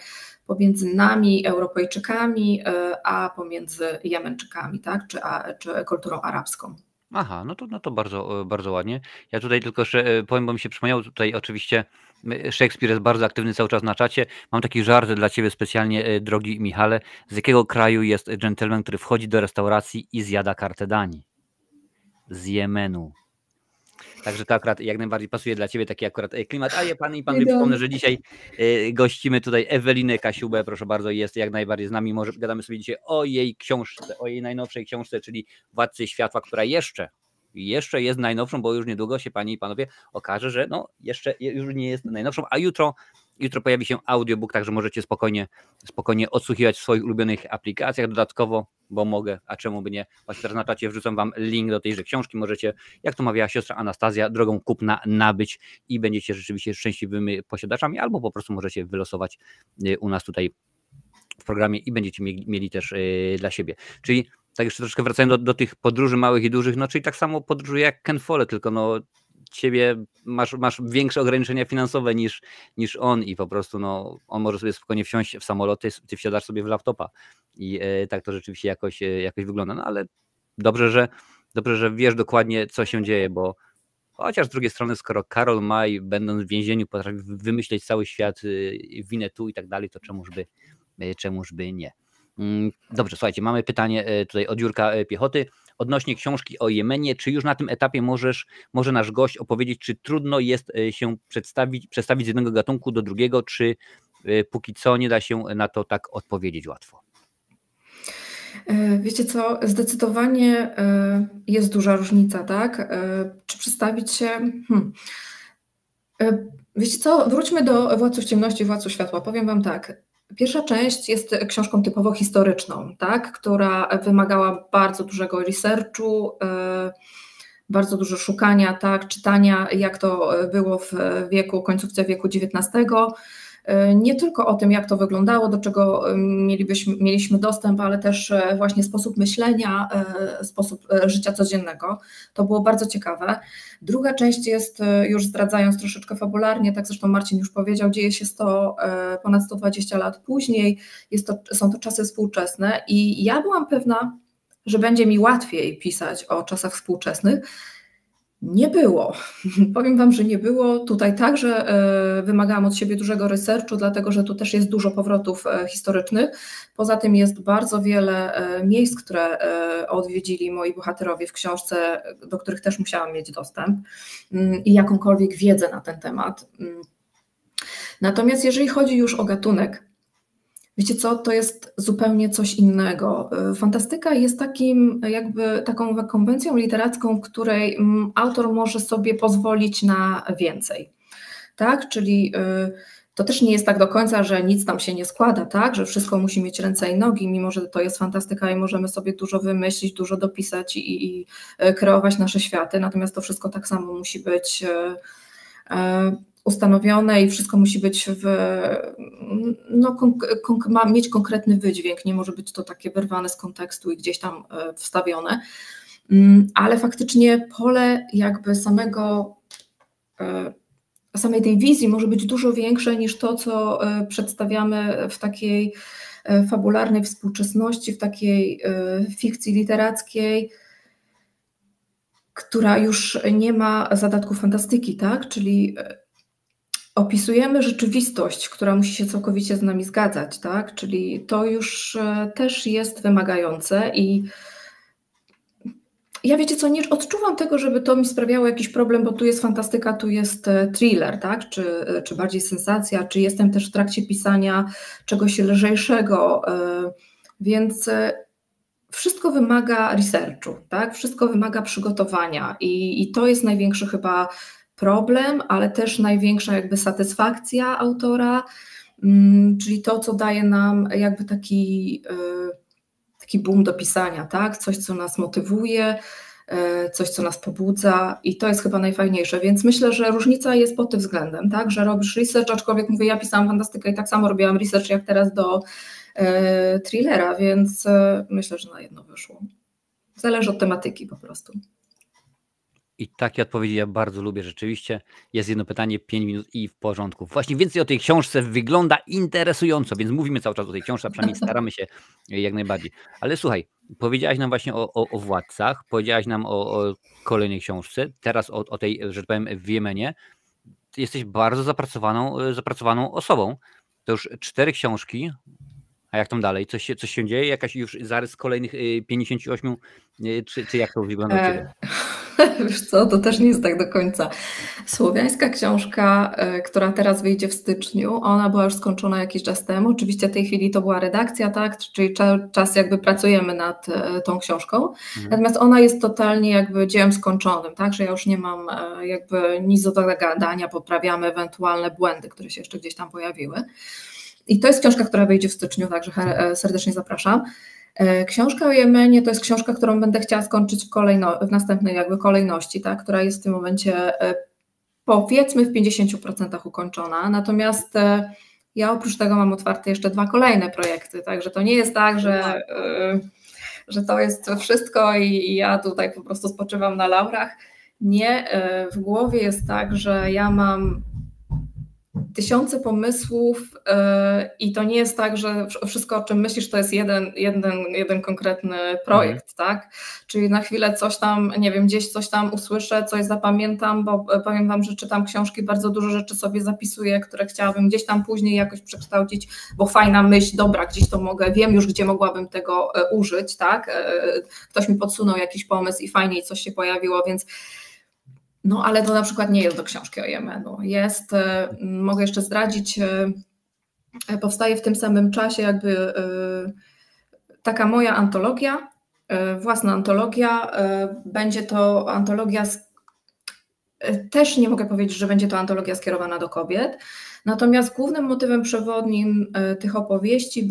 pomiędzy nami, Europejczykami, a pomiędzy Jemeńczykami, tak? czy kulturą arabską. Aha, no to bardzo, bardzo ładnie. Ja tutaj tylko powiem, bo mi się przypomniało, tutaj oczywiście Szekspir jest bardzo aktywny cały czas na czacie. Mam taki żart dla Ciebie specjalnie, drogi Michale. Z jakiego kraju jest dżentelmen, który wchodzi do restauracji i zjada kartę dani? Z Jemenu. Także to akurat jak najbardziej pasuje dla Ciebie taki akurat klimat. A ja Panie i Panowie przypomnę, że dzisiaj gościmy tutaj Ewelinę Kasiubę, proszę bardzo, jest jak najbardziej z nami. Może gadamy sobie dzisiaj o jej książce, o jej najnowszej książce, czyli Władcy Światła, która jeszcze jest najnowszą, bo już niedługo się Panie i Panowie okaże, że no jeszcze już nie jest najnowszą, a jutro pojawi się audiobook, także możecie spokojnie odsłuchiwać w swoich ulubionych aplikacjach dodatkowo, bo mogę, a czemu by nie. Właśnie teraz na czacie wrzucam Wam link do tejże książki, możecie, jak to mawiała siostra Anastazja, drogą kupna nabyć i będziecie rzeczywiście szczęśliwymi posiadaczami, albo po prostu możecie wylosować u nas tutaj w programie i będziecie mieli też dla siebie. Czyli tak jeszcze troszkę wracając do tych podróży małych i dużych, no czyli tak samo podróży jak Ken Follett, tylko no Ciebie masz większe ograniczenia finansowe niż on i po prostu no, on może sobie spokojnie wsiąść w samolot, ty wsiadasz sobie w laptopa i tak to rzeczywiście jakoś wygląda, no ale dobrze, że wiesz dokładnie, co się dzieje, bo chociaż z drugiej strony, skoro Karol May, będąc w więzieniu, potrafi wymyśleć cały świat, Winnetou i tak dalej, to czemuż by nie. Dobrze, słuchajcie, mamy pytanie tutaj od Jurka Piechoty odnośnie książki o Jemenie. Czy już na tym etapie może nasz gość opowiedzieć, czy trudno jest się przestawić z jednego gatunku do drugiego, czy póki co nie da się na to tak odpowiedzieć łatwo? Wiecie co, zdecydowanie jest duża różnica, tak? Czy przestawić się... Wiecie co, wróćmy do Władców Ciemności, Władców Światła. Powiem Wam tak. Pierwsza część jest książką typowo historyczną, tak, która wymagała bardzo dużego researchu, bardzo dużo szukania, tak, czytania, jak to było w końcówce wieku XIX. Nie tylko o tym, jak to wyglądało, do czego mieliśmy dostęp, ale też właśnie sposób myślenia, sposób życia codziennego. To było bardzo ciekawe. Druga część jest, już zdradzając troszeczkę fabularnie, tak zresztą Marcin już powiedział, dzieje się ponad 120 lat później, są to czasy współczesne i ja byłam pewna, że będzie mi łatwiej pisać o czasach współczesnych. Nie było. Powiem Wam, że nie było. Tutaj także wymagałam od siebie dużego researchu, dlatego że tu też jest dużo powrotów historycznych. Poza tym jest bardzo wiele miejsc, które odwiedzili moi bohaterowie w książce, do których też musiałam mieć dostęp i jakąkolwiek wiedzę na ten temat. Natomiast jeżeli chodzi już o gatunek, wiecie co, to jest zupełnie coś innego. Fantastyka jest taką konwencją literacką, w której autor może sobie pozwolić na więcej. Tak? Czyli to też nie jest tak do końca, że nic tam się nie składa, tak? Że wszystko musi mieć ręce i nogi, mimo że to jest fantastyka i możemy sobie dużo wymyślić, dużo dopisać i kreować nasze światy, natomiast to wszystko tak samo musi być ustanowione i wszystko musi być mieć konkretny wydźwięk, nie może być to takie wyrwane z kontekstu i gdzieś tam wstawione, ale faktycznie pole jakby samej tej wizji może być dużo większe niż to, co przedstawiamy w takiej fabularnej współczesności, w takiej fikcji literackiej, która już nie ma zadatku fantastyki, tak? Czyli opisujemy rzeczywistość, która musi się całkowicie z nami zgadzać, tak? Czyli to już też jest wymagające i ja wiecie co, nie odczuwam tego, żeby to mi sprawiało jakiś problem, bo tu jest fantastyka, tu jest thriller, tak? Czy bardziej sensacja, czy jestem też w trakcie pisania czegoś lżejszego, więc wszystko wymaga researchu, tak? Wszystko wymaga przygotowania i to jest największy chyba problem, ale też największa jakby satysfakcja autora, czyli to, co daje nam jakby taki boom do pisania, tak? Coś, co nas motywuje, coś, co nas pobudza i to jest chyba najfajniejsze, więc myślę, że różnica jest pod tym względem, tak? Że robisz research, aczkolwiek mówię, ja pisałam fantastykę i tak samo robiłam research jak teraz do thrillera, więc myślę, że na jedno wyszło. Zależy od tematyki po prostu. I takie odpowiedzi ja bardzo lubię rzeczywiście. Jest jedno pytanie, 5 minut i w porządku. Właśnie więcej o tej książce, wygląda interesująco, więc mówimy cały czas o tej książce, a przynajmniej staramy się jak najbardziej. Ale słuchaj, powiedziałaś nam właśnie o Władcach, powiedziałaś nam o kolejnej książce, teraz o tej, że tak powiem, w Jemenie. Ty jesteś bardzo zapracowaną osobą. To już 4 książki. A jak tam dalej? Coś się dzieje? Jakaś już zarys kolejnych 58? Czy jak to wygląda u Ciebie? Wiesz co, to też nie jest tak do końca. Słowiańska książka, która teraz wyjdzie w styczniu, ona była już skończona jakiś czas temu. Oczywiście w tej chwili to była redakcja, tak? Czyli czas jakby pracujemy nad tą książką. Natomiast ona jest totalnie jakby dziełem skończonym, tak? Że ja już nie mam jakby nic do gadania, poprawiamy ewentualne błędy, które się jeszcze gdzieś tam pojawiły. I to jest książka, która wyjdzie w styczniu, także serdecznie zapraszam. Książka o Jemenie to jest książka, którą będę chciała skończyć w następnej jakby kolejności, tak, która jest w tym momencie powiedzmy w 50% ukończona. Natomiast ja oprócz tego mam otwarte jeszcze 2 kolejne projekty, także to nie jest tak, że to jest wszystko i ja tutaj po prostu spoczywam na laurach. Nie, w głowie jest tak, że ja mam tysiące pomysłów i to nie jest tak, że wszystko, o czym myślisz, to jest jeden konkretny projekt, tak? Czyli na chwilę coś tam, nie wiem, gdzieś coś tam usłyszę, coś zapamiętam, bo powiem Wam, że czytam książki, bardzo dużo rzeczy sobie zapisuję, które chciałabym gdzieś tam później jakoś przekształcić, bo fajna myśl, dobra, gdzieś to mogę, wiem już, gdzie mogłabym tego użyć, tak? Ktoś mi podsunął jakiś pomysł i fajniej coś się pojawiło, więc no ale to na przykład nie jest do książki o Jemenu. Jest, mogę jeszcze zdradzić, powstaje w tym samym czasie jakby taka moja antologia, własna antologia. Będzie to antologia, też nie mogę powiedzieć, że będzie to antologia skierowana do kobiet, natomiast głównym motywem przewodnim tych opowieści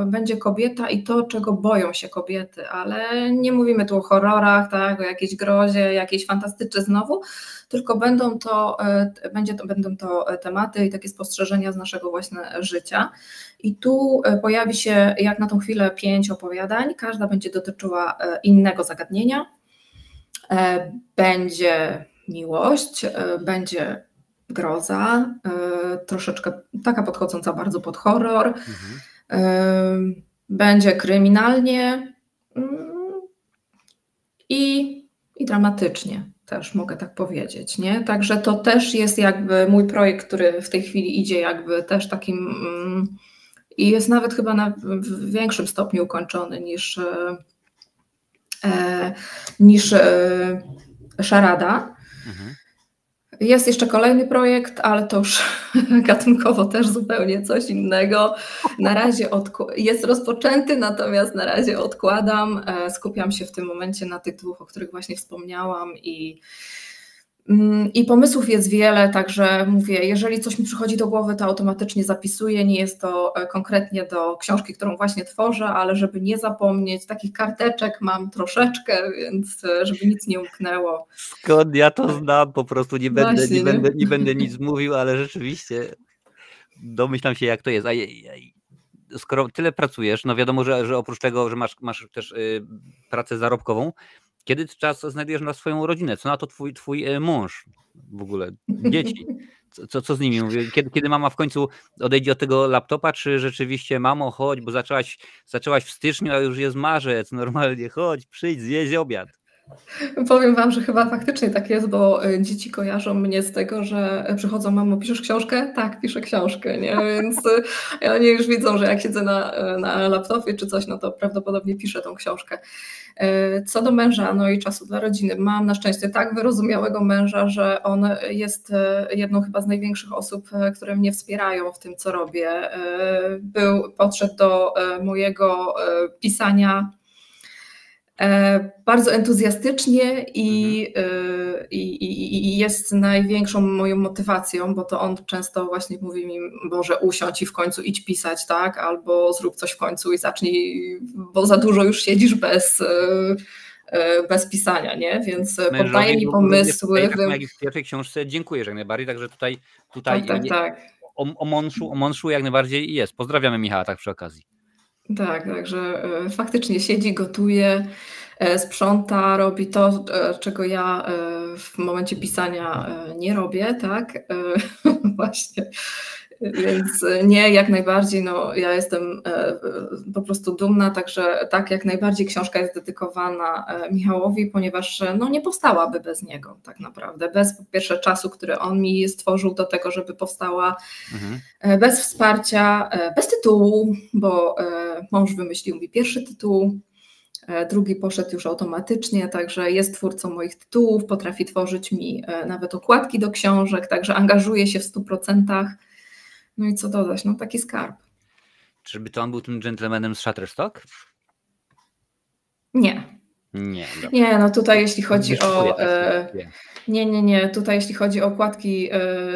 będzie kobieta i to, czego boją się kobiety, ale nie mówimy tu o horrorach, tak, o jakiejś grozie, jakiejś fantastyce znowu, tylko będą to tematy i takie spostrzeżenia z naszego właśnie życia. I tu pojawi się jak na tą chwilę 5 opowiadań, każda będzie dotyczyła innego zagadnienia. Będzie miłość, będzie groza, troszeczkę taka podchodząca bardzo pod horror, będzie kryminalnie, i dramatycznie też mogę tak powiedzieć, nie? Także to też jest jakby mój projekt, który w tej chwili idzie jakby też takim i jest nawet chyba w większym stopniu ukończony niż Szarada. Jest jeszcze kolejny projekt, ale to już gatunkowo też zupełnie coś innego. Na razie jest rozpoczęty, natomiast na razie odkładam. Skupiam się w tym momencie na tych dwóch, o których właśnie wspomniałam i pomysłów jest wiele, także mówię, jeżeli coś mi przychodzi do głowy, to automatycznie zapisuję. Nie jest to konkretnie do książki, którą właśnie tworzę, ale żeby nie zapomnieć, takich karteczek mam troszeczkę, więc żeby nic nie umknęło. Skąd ja to znam? Po prostu nie będę nic mówił, ale rzeczywiście domyślam się, jak to jest. A skoro tyle pracujesz, no wiadomo, że oprócz tego, że masz też pracę zarobkową, kiedy czas znajdujesz na swoją rodzinę? Co na to twój mąż w ogóle? Dzieci? Co z nimi? Mówię, kiedy mama w końcu odejdzie od tego laptopa, czy rzeczywiście mamo, chodź, bo zaczęłaś w styczniu, a już jest marzec, normalnie chodź, przyjdź, zjeść obiad. Powiem wam, że chyba faktycznie tak jest, bo dzieci kojarzą mnie z tego, że przychodzą, mamo, piszesz książkę? Tak, piszę książkę, nie? Więc oni już widzą, że jak siedzę na laptopie czy coś, no to prawdopodobnie piszę tą książkę. Co do męża, no i czasu dla rodziny. Mam na szczęście tak wyrozumiałego męża, że on jest jedną chyba z największych osób, które mnie wspierają w tym, co robię. Podszedł do mojego pisania bardzo entuzjastycznie i jest największą moją motywacją, bo to on często właśnie mówi mi, Boże, usiądź i w końcu idź pisać, tak? Albo zrób coś w końcu i zacznij, bo za dużo już siedzisz bez pisania, nie? Więc poddaje mi pomysły. Tak jak w pierwszej książce, dziękuję jak najbardziej, także tutaj tak. O mążu jak najbardziej jest. Pozdrawiamy Michała tak przy okazji. Tak, także faktycznie siedzi, gotuje, sprząta, robi to, czego ja w momencie pisania nie robię, tak? Właśnie. Więc nie, jak najbardziej, no ja jestem po prostu dumna, także tak, jak najbardziej książka jest dedykowana Michałowi, ponieważ no, nie powstałaby bez niego tak naprawdę, bez po pierwsze czasu, który on mi stworzył do tego, żeby powstała, bez wsparcia, bez tytułu, bo mąż wymyślił mi pierwszy tytuł, drugi poszedł już automatycznie, także jest twórcą moich tytułów, potrafi tworzyć mi nawet okładki do książek, także angażuje się w 100%. No i co dodać? No taki skarb. Czyżby to on był tym dżentelmenem z Shutterstock? Nie. Nie, no tutaj jeśli chodzi o... Nie. Tutaj jeśli chodzi o okładki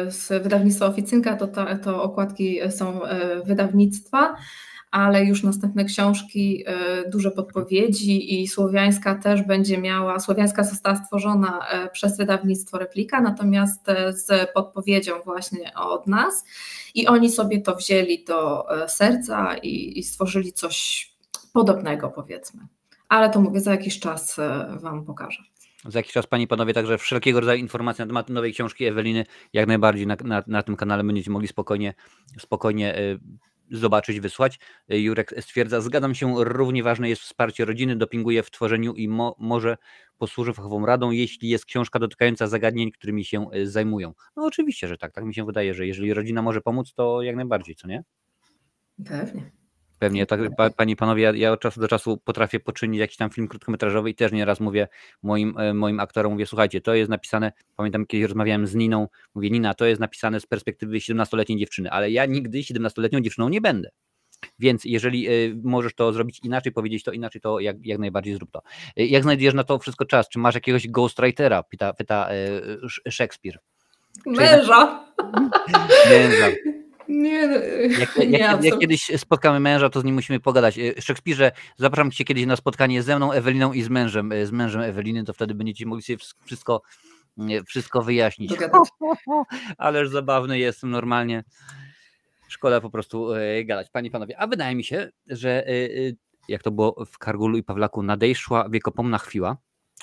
z wydawnictwa Oficynka, to okładki są wydawnictwa, ale już następne książki, duże podpowiedzi i Słowiańska też będzie miała, Słowiańska została stworzona przez wydawnictwo Replika, natomiast z podpowiedzią właśnie od nas i oni sobie to wzięli do serca i stworzyli coś podobnego, powiedzmy. Ale to mówię, za jakiś czas wam pokażę. Za jakiś czas, panie i panowie, także wszelkiego rodzaju informacje na temat nowej książki Eweliny jak najbardziej na tym kanale będziecie mogli spokojnie zobaczyć, wysłać. Jurek stwierdza, zgadzam się, równie ważne jest wsparcie rodziny, dopinguje w tworzeniu i może posłuży fachową radą, jeśli jest książka dotykająca zagadnień, którymi się zajmują. No oczywiście, że tak mi się wydaje, że jeżeli rodzina może pomóc, to jak najbardziej, co nie? Pewnie, tak, panie i panowie, ja od czasu do czasu potrafię poczynić jakiś tam film krótkometrażowy i też nieraz mówię moim aktorom, mówię, słuchajcie, to jest napisane, pamiętam kiedyś rozmawiałem z Niną, mówię, Nina, to jest napisane z perspektywy 17-letniej dziewczyny, ale ja nigdy 17-letnią dziewczyną nie będę. Więc jeżeli możesz to zrobić inaczej, powiedzieć to inaczej, to jak najbardziej zrób to. Jak znajdujesz na to wszystko czas? Czy masz jakiegoś ghostwritera? Pyta Szekspir. Męża. Jak kiedyś spotkamy męża, to z nim musimy pogadać. Szekspirze, zapraszam cię kiedyś na spotkanie ze mną, Eweliną i z mężem Eweliny, to wtedy będziecie mogli sobie wszystko wyjaśnić. Ależ zabawny jestem normalnie. Szkoda po prostu gadać. Panie i panowie, a wydaje mi się, że jak to było w Kargulu i Pawlaku, nadejszła wiekopomna chwila,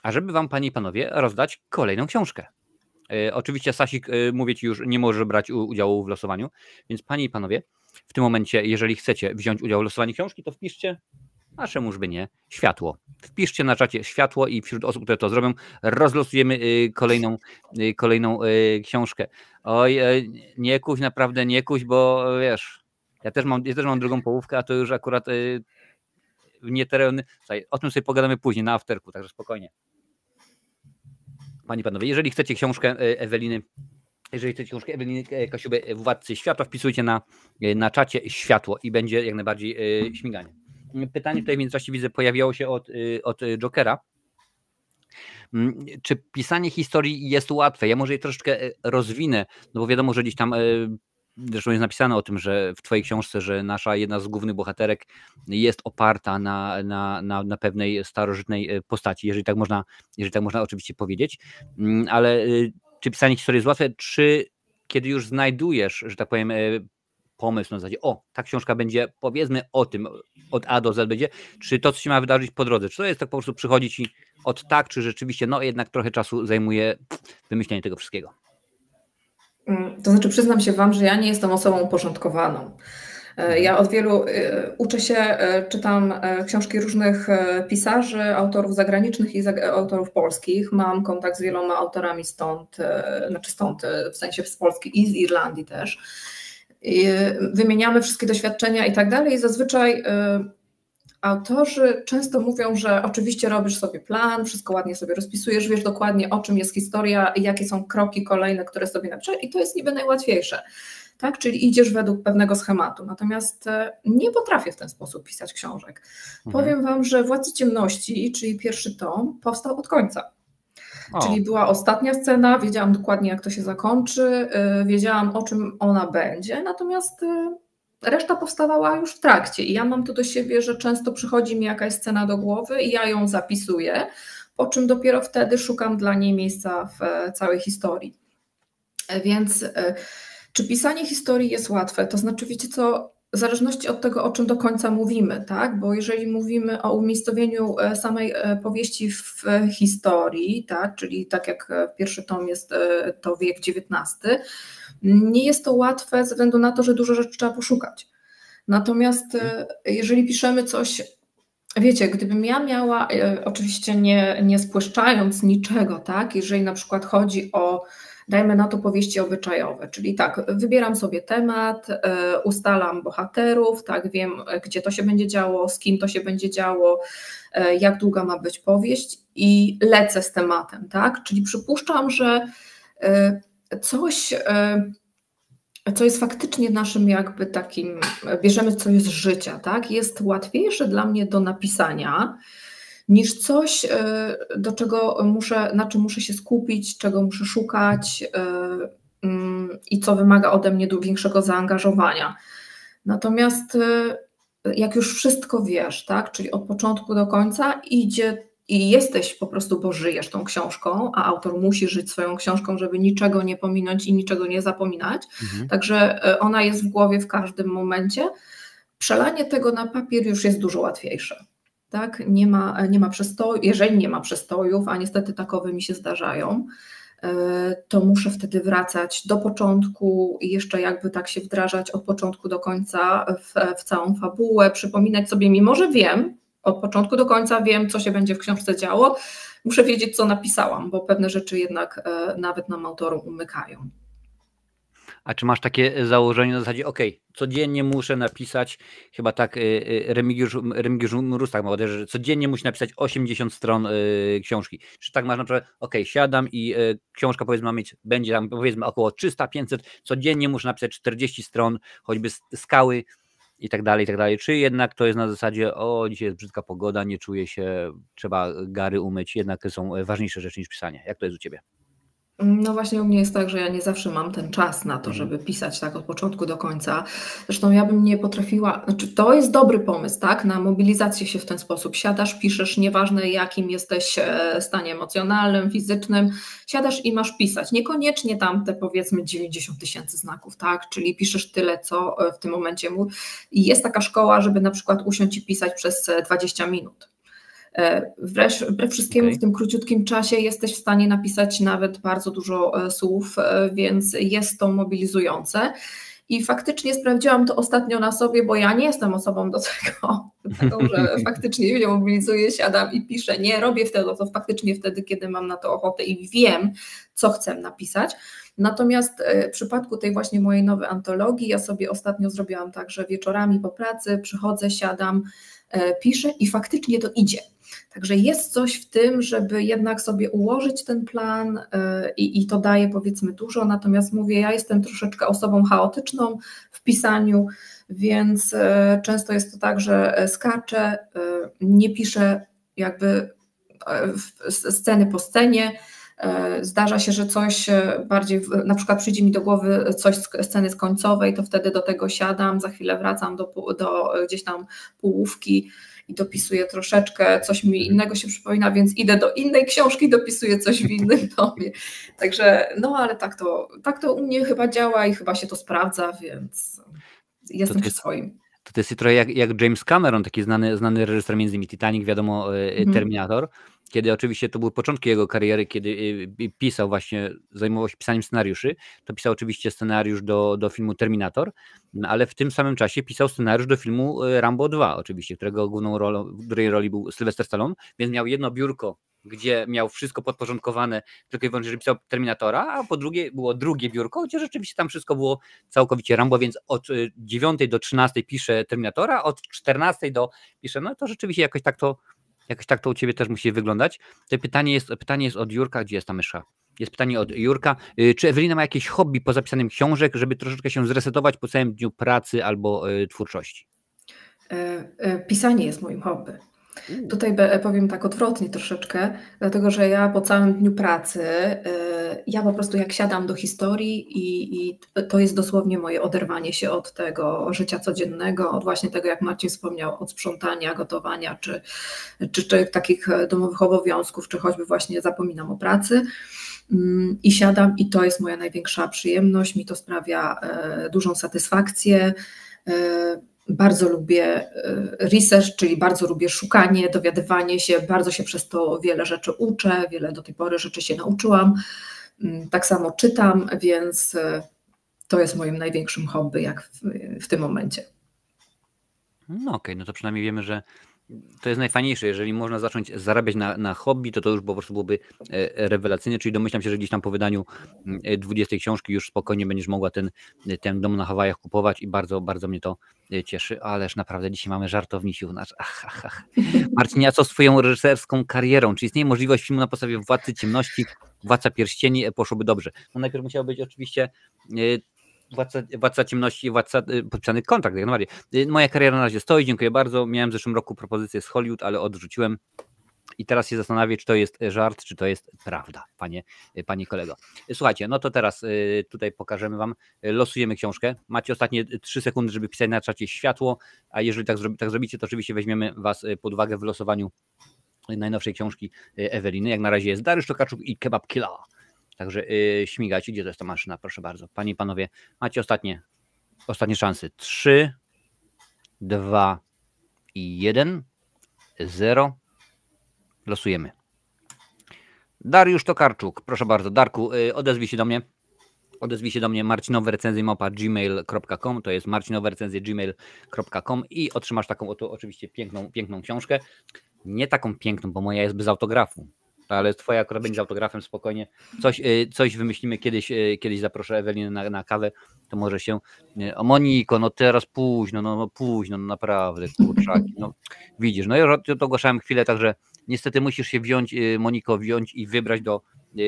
ażeby wam, panie i panowie, rozdać kolejną książkę. Oczywiście Sasik, mówię ci już, nie może brać udziału w losowaniu, więc panie i panowie, w tym momencie, jeżeli chcecie wziąć udział w losowaniu książki, to wpiszcie a czemuż by nie, światło. Wpiszcie na czacie światło i wśród osób, które to zrobią, rozlosujemy kolejną książkę. Oj, nie kuś, naprawdę nie kuś, bo wiesz, ja też mam drugą połówkę, a to już akurat nie tereny. O tym sobie pogadamy później na afterku, także spokojnie. Panie i panowie, jeżeli chcecie książkę Eweliny Kasiuby Władcy Światła, wpisujcie na czacie światło i będzie jak najbardziej śmiganie. Pytanie tutaj w międzyczasie widzę pojawiało się od Jokera. Czy pisanie historii jest łatwe? Ja może je troszeczkę rozwinę, no bo wiadomo, że gdzieś tam zresztą jest napisane o tym, że w twojej książce, że nasza jedna z głównych bohaterek jest oparta na pewnej starożytnej postaci, jeżeli tak można oczywiście powiedzieć, ale czy pisanie historii jest łatwe, czy kiedy już znajdujesz, że tak powiem, pomysł na zasadzie, ta książka będzie, powiedzmy o tym, od A do Z będzie, czy to, co się ma wydarzyć po drodze, czy to jest tak po prostu przychodzi ci od tak, czy rzeczywiście, jednak trochę czasu zajmuje wymyślenie tego wszystkiego? To znaczy, przyznam się wam, że ja nie jestem osobą uporządkowaną. Ja od wielu uczę się, czytam książki różnych pisarzy, autorów zagranicznych i autorów polskich. Mam kontakt z wieloma autorami stąd, w sensie z Polski i z Irlandii też. Wymieniamy wszystkie doświadczenia i tak dalej. I zazwyczaj autorzy często mówią, że oczywiście robisz sobie plan, wszystko ładnie sobie rozpisujesz, wiesz dokładnie, o czym jest historia i jakie są kroki kolejne, które sobie napiszesz, i to jest niby najłatwiejsze. Tak? Czyli idziesz według pewnego schematu. Natomiast nie potrafię w ten sposób pisać książek. Powiem wam, że Władcy Ciemności, czyli pierwszy tom, powstał od końca. Czyli była ostatnia scena, wiedziałam dokładnie, jak to się zakończy, wiedziałam, o czym ona będzie, natomiast reszta powstawała już w trakcie. I ja mam to do siebie, że często przychodzi mi jakaś scena do głowy i ja ją zapisuję, po czym dopiero wtedy szukam dla niej miejsca w całej historii. Więc czy pisanie historii jest łatwe? To znaczy, wiecie co, w zależności od tego, o czym do końca mówimy, tak? Bo jeżeli mówimy o umiejscowieniu samej powieści w historii, tak? Czyli tak jak pierwszy tom jest to wiek XIX, nie jest to łatwe ze względu na to, że dużo rzeczy trzeba poszukać. Natomiast jeżeli piszemy coś, wiecie, gdybym ja miała, oczywiście nie spłyszczając niczego, tak? Jeżeli na przykład chodzi o, dajmy na to, powieści obyczajowe, czyli tak, wybieram sobie temat, ustalam bohaterów, tak, wiem, gdzie to się będzie działo, z kim to się będzie działo, jak długa ma być powieść i lecę z tematem, tak, czyli przypuszczam, że coś, co jest faktycznie naszym jakby takim, bierzemy coś z życia, tak, jest łatwiejsze dla mnie do napisania, niż coś, na czym muszę się skupić, czego muszę szukać i co wymaga ode mnie większego zaangażowania. Natomiast jak już wszystko wiesz, tak, czyli od początku do końca idzie i jesteś po prostu, bo żyjesz tą książką, a autor musi żyć swoją książką, żeby niczego nie pominąć i niczego nie zapominać, także ona jest w głowie w każdym momencie. Przelanie tego na papier już jest dużo łatwiejsze. Tak? Nie ma przestoju, jeżeli nie ma przestojów, a niestety takowe mi się zdarzają, to muszę wtedy wracać do początku i jeszcze jakby tak się wdrażać od początku do końca w całą fabułę, przypominać sobie, mimo że wiem, od początku do końca wiem, co się będzie w książce działo, muszę wiedzieć, co napisałam, bo pewne rzeczy jednak nawet nam autorom umykają. A czy masz takie założenie na zasadzie, codziennie muszę napisać, chyba tak Remigiusz Mróz tak ma, że codziennie musi napisać 80 stron książki. Czy tak masz na przykład, siadam i książka będzie tam powiedzmy około 300-500, codziennie muszę napisać 40 stron, choćby skały i tak dalej, i tak dalej. Czy jednak to jest na zasadzie, dzisiaj jest brzydka pogoda, nie czuję się, trzeba gary umyć, jednak są ważniejsze rzeczy niż pisanie. Jak to jest u ciebie? No właśnie u mnie jest tak, że ja nie zawsze mam ten czas na to, żeby pisać tak od początku do końca. Zresztą ja bym nie potrafiła, to jest dobry pomysł, tak, na mobilizację się w ten sposób. Siadasz, piszesz, nieważne jakim jesteś stanie emocjonalnym, fizycznym, siadasz i masz pisać. Niekoniecznie tam te powiedzmy 90 000 znaków, tak, czyli piszesz tyle, co w tym momencie i jest taka szkoła, żeby na przykład usiąść i pisać przez 20 minut. Wbrew wszystkiemu w tym króciutkim czasie jesteś w stanie napisać nawet bardzo dużo słów, więc jest to mobilizujące. I faktycznie sprawdziłam to ostatnio na sobie, bo ja nie jestem osobą do tego, że faktycznie się mobilizuję, siadam i piszę. Nie, robię to faktycznie wtedy, kiedy mam na to ochotę i wiem, co chcę napisać. Natomiast w przypadku tej właśnie mojej nowej antologii, ja sobie ostatnio zrobiłam tak, że wieczorami po pracy przychodzę, siadam, piszę i faktycznie to idzie. Także jest coś w tym, żeby jednak sobie ułożyć ten plan i to daje powiedzmy dużo, natomiast mówię, ja jestem troszeczkę osobą chaotyczną w pisaniu, więc często jest to tak, że skaczę, nie piszę jakby sceny po scenie. Zdarza się, że coś bardziej, na przykład przyjdzie mi do głowy coś z sceny końcowej, to wtedy do tego siadam, za chwilę wracam do gdzieś tam połówki i dopisuję troszeczkę, coś mi innego się przypomina, więc idę do innej książki, dopisuję coś w innym tomie. Także no ale tak to u mnie chyba działa i chyba się to sprawdza, więc jestem przy swoim. To jest trochę jak James Cameron, taki znany reżyser, między innymi Titanic, wiadomo, Terminator, kiedy oczywiście to były początki jego kariery, kiedy pisał właśnie, zajmował się pisaniem scenariuszy, to pisał oczywiście scenariusz do filmu Terminator, ale w tym samym czasie pisał scenariusz do filmu Rambo 2 oczywiście, w której roli był Sylvester Stallone, więc miał jedno biurko, gdzie miał wszystko podporządkowane, tylko i wyłącznie, że pisał Terminatora, a po drugie było drugie biurko, gdzie rzeczywiście tam wszystko było całkowicie Rambo, więc od 9 do 13 pisze Terminatora, od 14 pisze, no to rzeczywiście jakoś tak to u Ciebie też musi wyglądać. To pytanie jest od Jurka, gdzie jest ta mysza? Jest pytanie od Jurka, czy Ewelina ma jakieś hobby poza pisaniem książek, żeby troszeczkę się zresetować po całym dniu pracy albo twórczości? Pisanie jest moim hobby. Tutaj powiem tak odwrotnie troszeczkę, dlatego że ja po całym dniu pracy, ja po prostu jak siadam do historii i to jest dosłownie moje oderwanie się od tego życia codziennego, od właśnie tego, jak Marcin wspomniał, od sprzątania, gotowania, czy takich domowych obowiązków, czy choćby właśnie zapominam o pracy. I siadam i to jest moja największa przyjemność, mi to sprawia dużą satysfakcję. Bardzo lubię research, czyli bardzo lubię szukanie, dowiadywanie się, bardzo się przez to wiele rzeczy uczę, wiele do tej pory rzeczy się nauczyłam. Tak samo czytam, więc to jest moim największym hobby, jak w tym momencie. No okej, no to przynajmniej wiemy, że to jest najfajniejsze, jeżeli można zacząć zarabiać na hobby, to już po prostu byłoby rewelacyjnie, czyli domyślam się, że gdzieś tam po wydaniu 20 książki już spokojnie będziesz mogła ten dom na Hawajach kupować i bardzo, bardzo mnie to cieszy, ależ naprawdę dzisiaj mamy żartownisiów. Marcin, a co z Twoją reżyserską karierą? Czy istnieje możliwość filmu na podstawie Władcy Ciemności, Władca Pierścieni poszłoby dobrze? No najpierw musiał być oczywiście Władca Ciemności, podpisany kontrakt, jak najbardziej. Moja kariera na razie stoi, dziękuję bardzo. Miałem w zeszłym roku propozycję z Hollywood, ale odrzuciłem i teraz się zastanawiam, czy to jest żart, czy to jest prawda, panie kolego. Słuchajcie, no to teraz tutaj pokażemy Wam, losujemy książkę. Macie ostatnie 3 sekundy, żeby pisać na czacie światło, a jeżeli tak zrobicie, to oczywiście weźmiemy Was pod uwagę w losowaniu najnowszej książki Eweliny. Jak na razie jest Dariusz Tokarczuk i Kebab Killa. Także śmigajcie, gdzie to jest ta maszyna, proszę bardzo. Panie i panowie, macie ostatnie szanse. 3, 2 i 1, 0. Losujemy. Dariusz Tokarczuk, proszę bardzo. Darku, odezwij się do mnie marcinowerecenzje@gmail.com, to jest marcinowerecenzje@gmail.com i otrzymasz taką oto oczywiście piękną książkę. Nie taką piękną, bo moja jest bez autografu. Ale twoja akurat będzie z autografem, spokojnie. Coś wymyślimy, kiedyś zaproszę Ewelinę na kawę, to może się... O Moniko, no teraz późno, późno, no naprawdę, kurczaki. No, widzisz, no ja to ogłaszałem chwilę, także niestety musisz się Moniko, wziąć i wybrać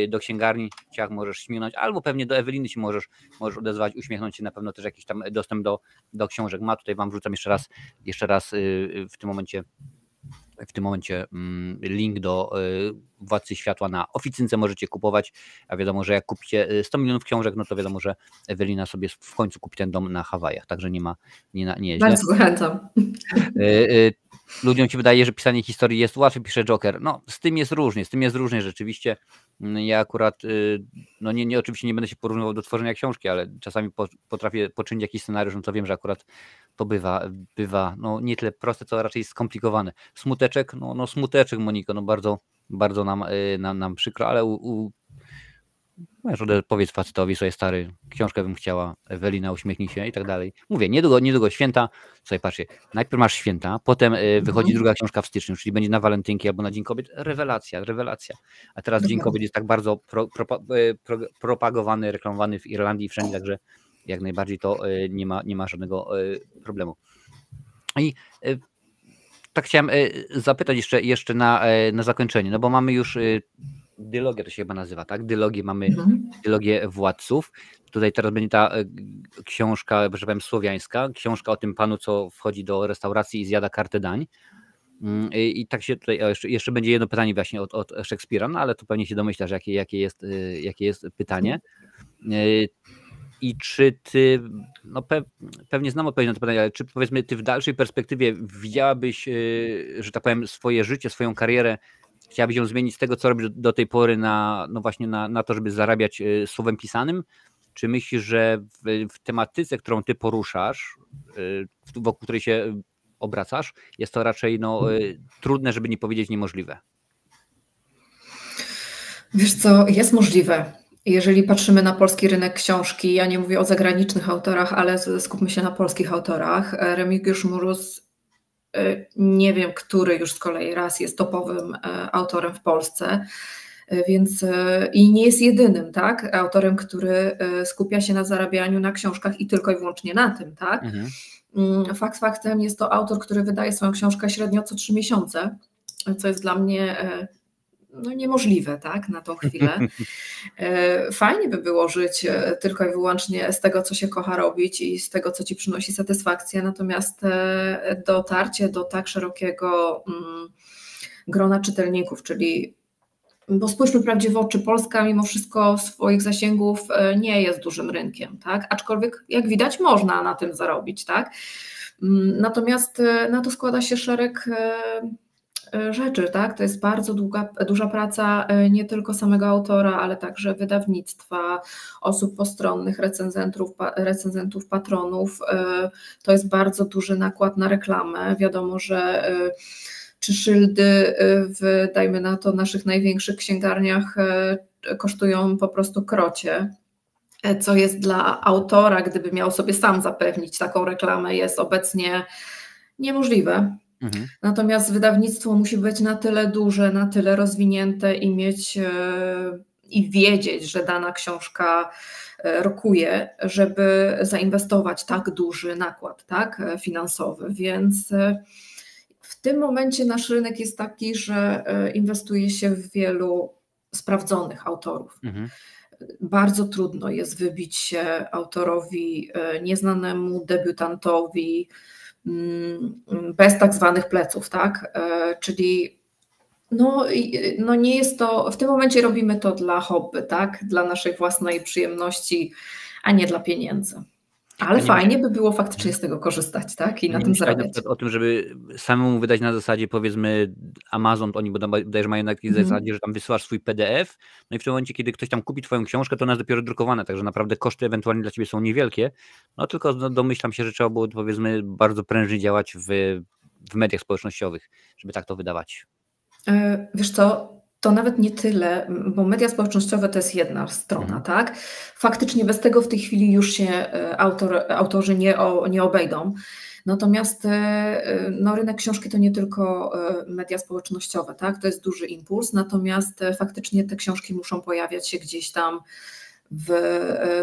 do księgarni, ciach możesz śmignąć, albo pewnie do Eweliny się możesz odezwać, uśmiechnąć się, na pewno też jakiś tam dostęp do książek ma. Tutaj Wam wrzucam jeszcze raz w tym momencie link do Władcy Światła na Oficynce możecie kupować, a wiadomo, że jak kupicie 100 milionów książek, no to wiadomo, że Ewelina sobie w końcu kupi ten dom na Hawajach, także nie jest źle. Bardzo zachęcam. Ludziom się wydaje, że pisanie historii jest łatwe, pisze Joker. No, z tym jest różnie rzeczywiście. Ja akurat, no oczywiście nie będę się porównywał do tworzenia książki, ale czasami potrafię poczynić jakiś scenariusz, no to wiem, że akurat to bywa no nie tyle proste, co raczej skomplikowane. Smuteczek, smuteczek, Moniko, no bardzo nam przykro, ale powiedz facetowi, słuchaj stary, książkę bym chciała, Ewelina uśmiechnij się i tak dalej. Mówię, niedługo święta, słuchaj patrzcie, najpierw masz święta, potem wychodzi druga książka w styczniu, czyli będzie na walentynki albo na Dzień Kobiet, rewelacja. A teraz Dzień Kobiet jest tak bardzo propagowany, reklamowany w Irlandii i wszędzie, także jak najbardziej to nie ma żadnego problemu. I tak chciałem zapytać jeszcze na zakończenie, no bo mamy już dylogię, to się chyba nazywa, tak? Mamy dylogię władców. Tutaj teraz będzie ta książka, że powiem, słowiańska, książka o tym panu, co wchodzi do restauracji i zjada kartę dań. I tak się tutaj, jeszcze będzie jedno pytanie właśnie od Szekspira, no ale tu pewnie się domyślasz, jakie jest pytanie. I czy ty, no pewnie znam odpowiedź na to pytanie, ale czy powiedzmy ty w dalszej perspektywie widziałabyś, że tak powiem, swoje życie, swoją karierę, chciałabyś ją zmienić z tego, co robisz do tej pory no właśnie na to, żeby zarabiać słowem pisanym? Czy myślisz, że w tematyce, którą ty poruszasz, wokół której się obracasz, jest to raczej trudne, żeby nie powiedzieć niemożliwe? Wiesz co, jest możliwe. Jeżeli patrzymy na polski rynek książki, ja nie mówię o zagranicznych autorach, ale skupmy się na polskich autorach. Remigiusz Mróz, nie wiem, który już z kolei raz jest topowym autorem w Polsce, więc i nie jest jedynym, tak, autorem, który skupia się na zarabianiu na książkach i tylko i wyłącznie na tym, tak. Fakt faktem jest to autor, który wydaje swoją książkę średnio co 3 miesiące, co jest dla mnie niemożliwe, tak, na tą chwilę. Fajnie by było żyć tylko i wyłącznie z tego, co się kocha robić i z tego, co ci przynosi satysfakcję, natomiast dotarcie do tak szerokiego grona czytelników, czyli, bo spójrzmy prawdzie w oczy, Polska mimo wszystko swoich zasięgów nie jest dużym rynkiem, tak, aczkolwiek jak widać można na tym zarobić, tak, natomiast na to składa się szereg rzeczy, tak? To jest bardzo duża praca nie tylko samego autora, ale także wydawnictwa, osób postronnych, recenzentów, patronów. To jest bardzo duży nakład na reklamę. Wiadomo, że czy szyldy w, dajmy na to, naszych największych księgarniach kosztują po prostu krocie, co jest dla autora, gdyby miał sobie sam zapewnić taką reklamę, jest obecnie niemożliwe. Natomiast wydawnictwo musi być na tyle duże, na tyle rozwinięte i mieć i wiedzieć, że dana książka rokuje, żeby zainwestować tak duży nakład, tak, finansowy, więc w tym momencie nasz rynek jest taki, że inwestuje się w wielu sprawdzonych autorów. Bardzo trudno jest wybić się autorowi nieznanemu, debiutantowi, bez tak zwanych pleców, tak? Czyli nie jest to, w tym momencie robimy to dla hobby, tak? Dla naszej własnej przyjemności, a nie dla pieniędzy. Ale fajnie by było faktycznie z tego korzystać, tak? I na tym zarabiać. Na przykład o tym, żeby samemu wydać na zasadzie, powiedzmy, Amazon, oni bodajże mają na takiej zasadzie, że tam wysyłasz swój PDF, no i w tym momencie, kiedy ktoś tam kupi twoją książkę, to ona jest dopiero drukowana, także naprawdę koszty ewentualnie dla ciebie są niewielkie, no tylko domyślam się, że trzeba było, powiedzmy, bardzo prężnie działać w mediach społecznościowych, żeby tak to wydawać. Wiesz co, to nawet nie tyle, bo media społecznościowe to jest jedna strona, tak? Faktycznie bez tego w tej chwili już się autorzy nie obejdą. Natomiast rynek książki to nie tylko media społecznościowe, tak? To jest duży impuls, natomiast faktycznie te książki muszą pojawiać się gdzieś tam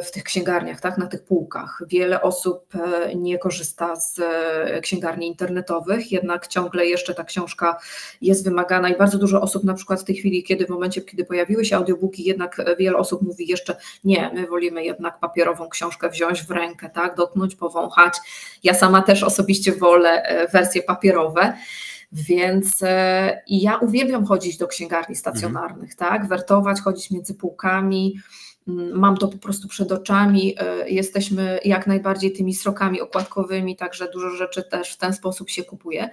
w tych księgarniach, tak, na tych półkach. Wiele osób nie korzysta z księgarni internetowych, jednak ciągle jeszcze ta książka jest wymagana i bardzo dużo osób na przykład w tej chwili, w momencie, kiedy pojawiły się audiobooki, jednak wiele osób mówi jeszcze nie, my wolimy jednak papierową książkę wziąć w rękę, tak, dotknąć, powąchać. Ja sama też osobiście wolę wersje papierowe. Więc ja uwielbiam chodzić do księgarni stacjonarnych, tak, wertować, chodzić między półkami. Mam to po prostu przed oczami, jesteśmy jak najbardziej tymi srokami okładkowymi, także dużo rzeczy też w ten sposób się kupuje.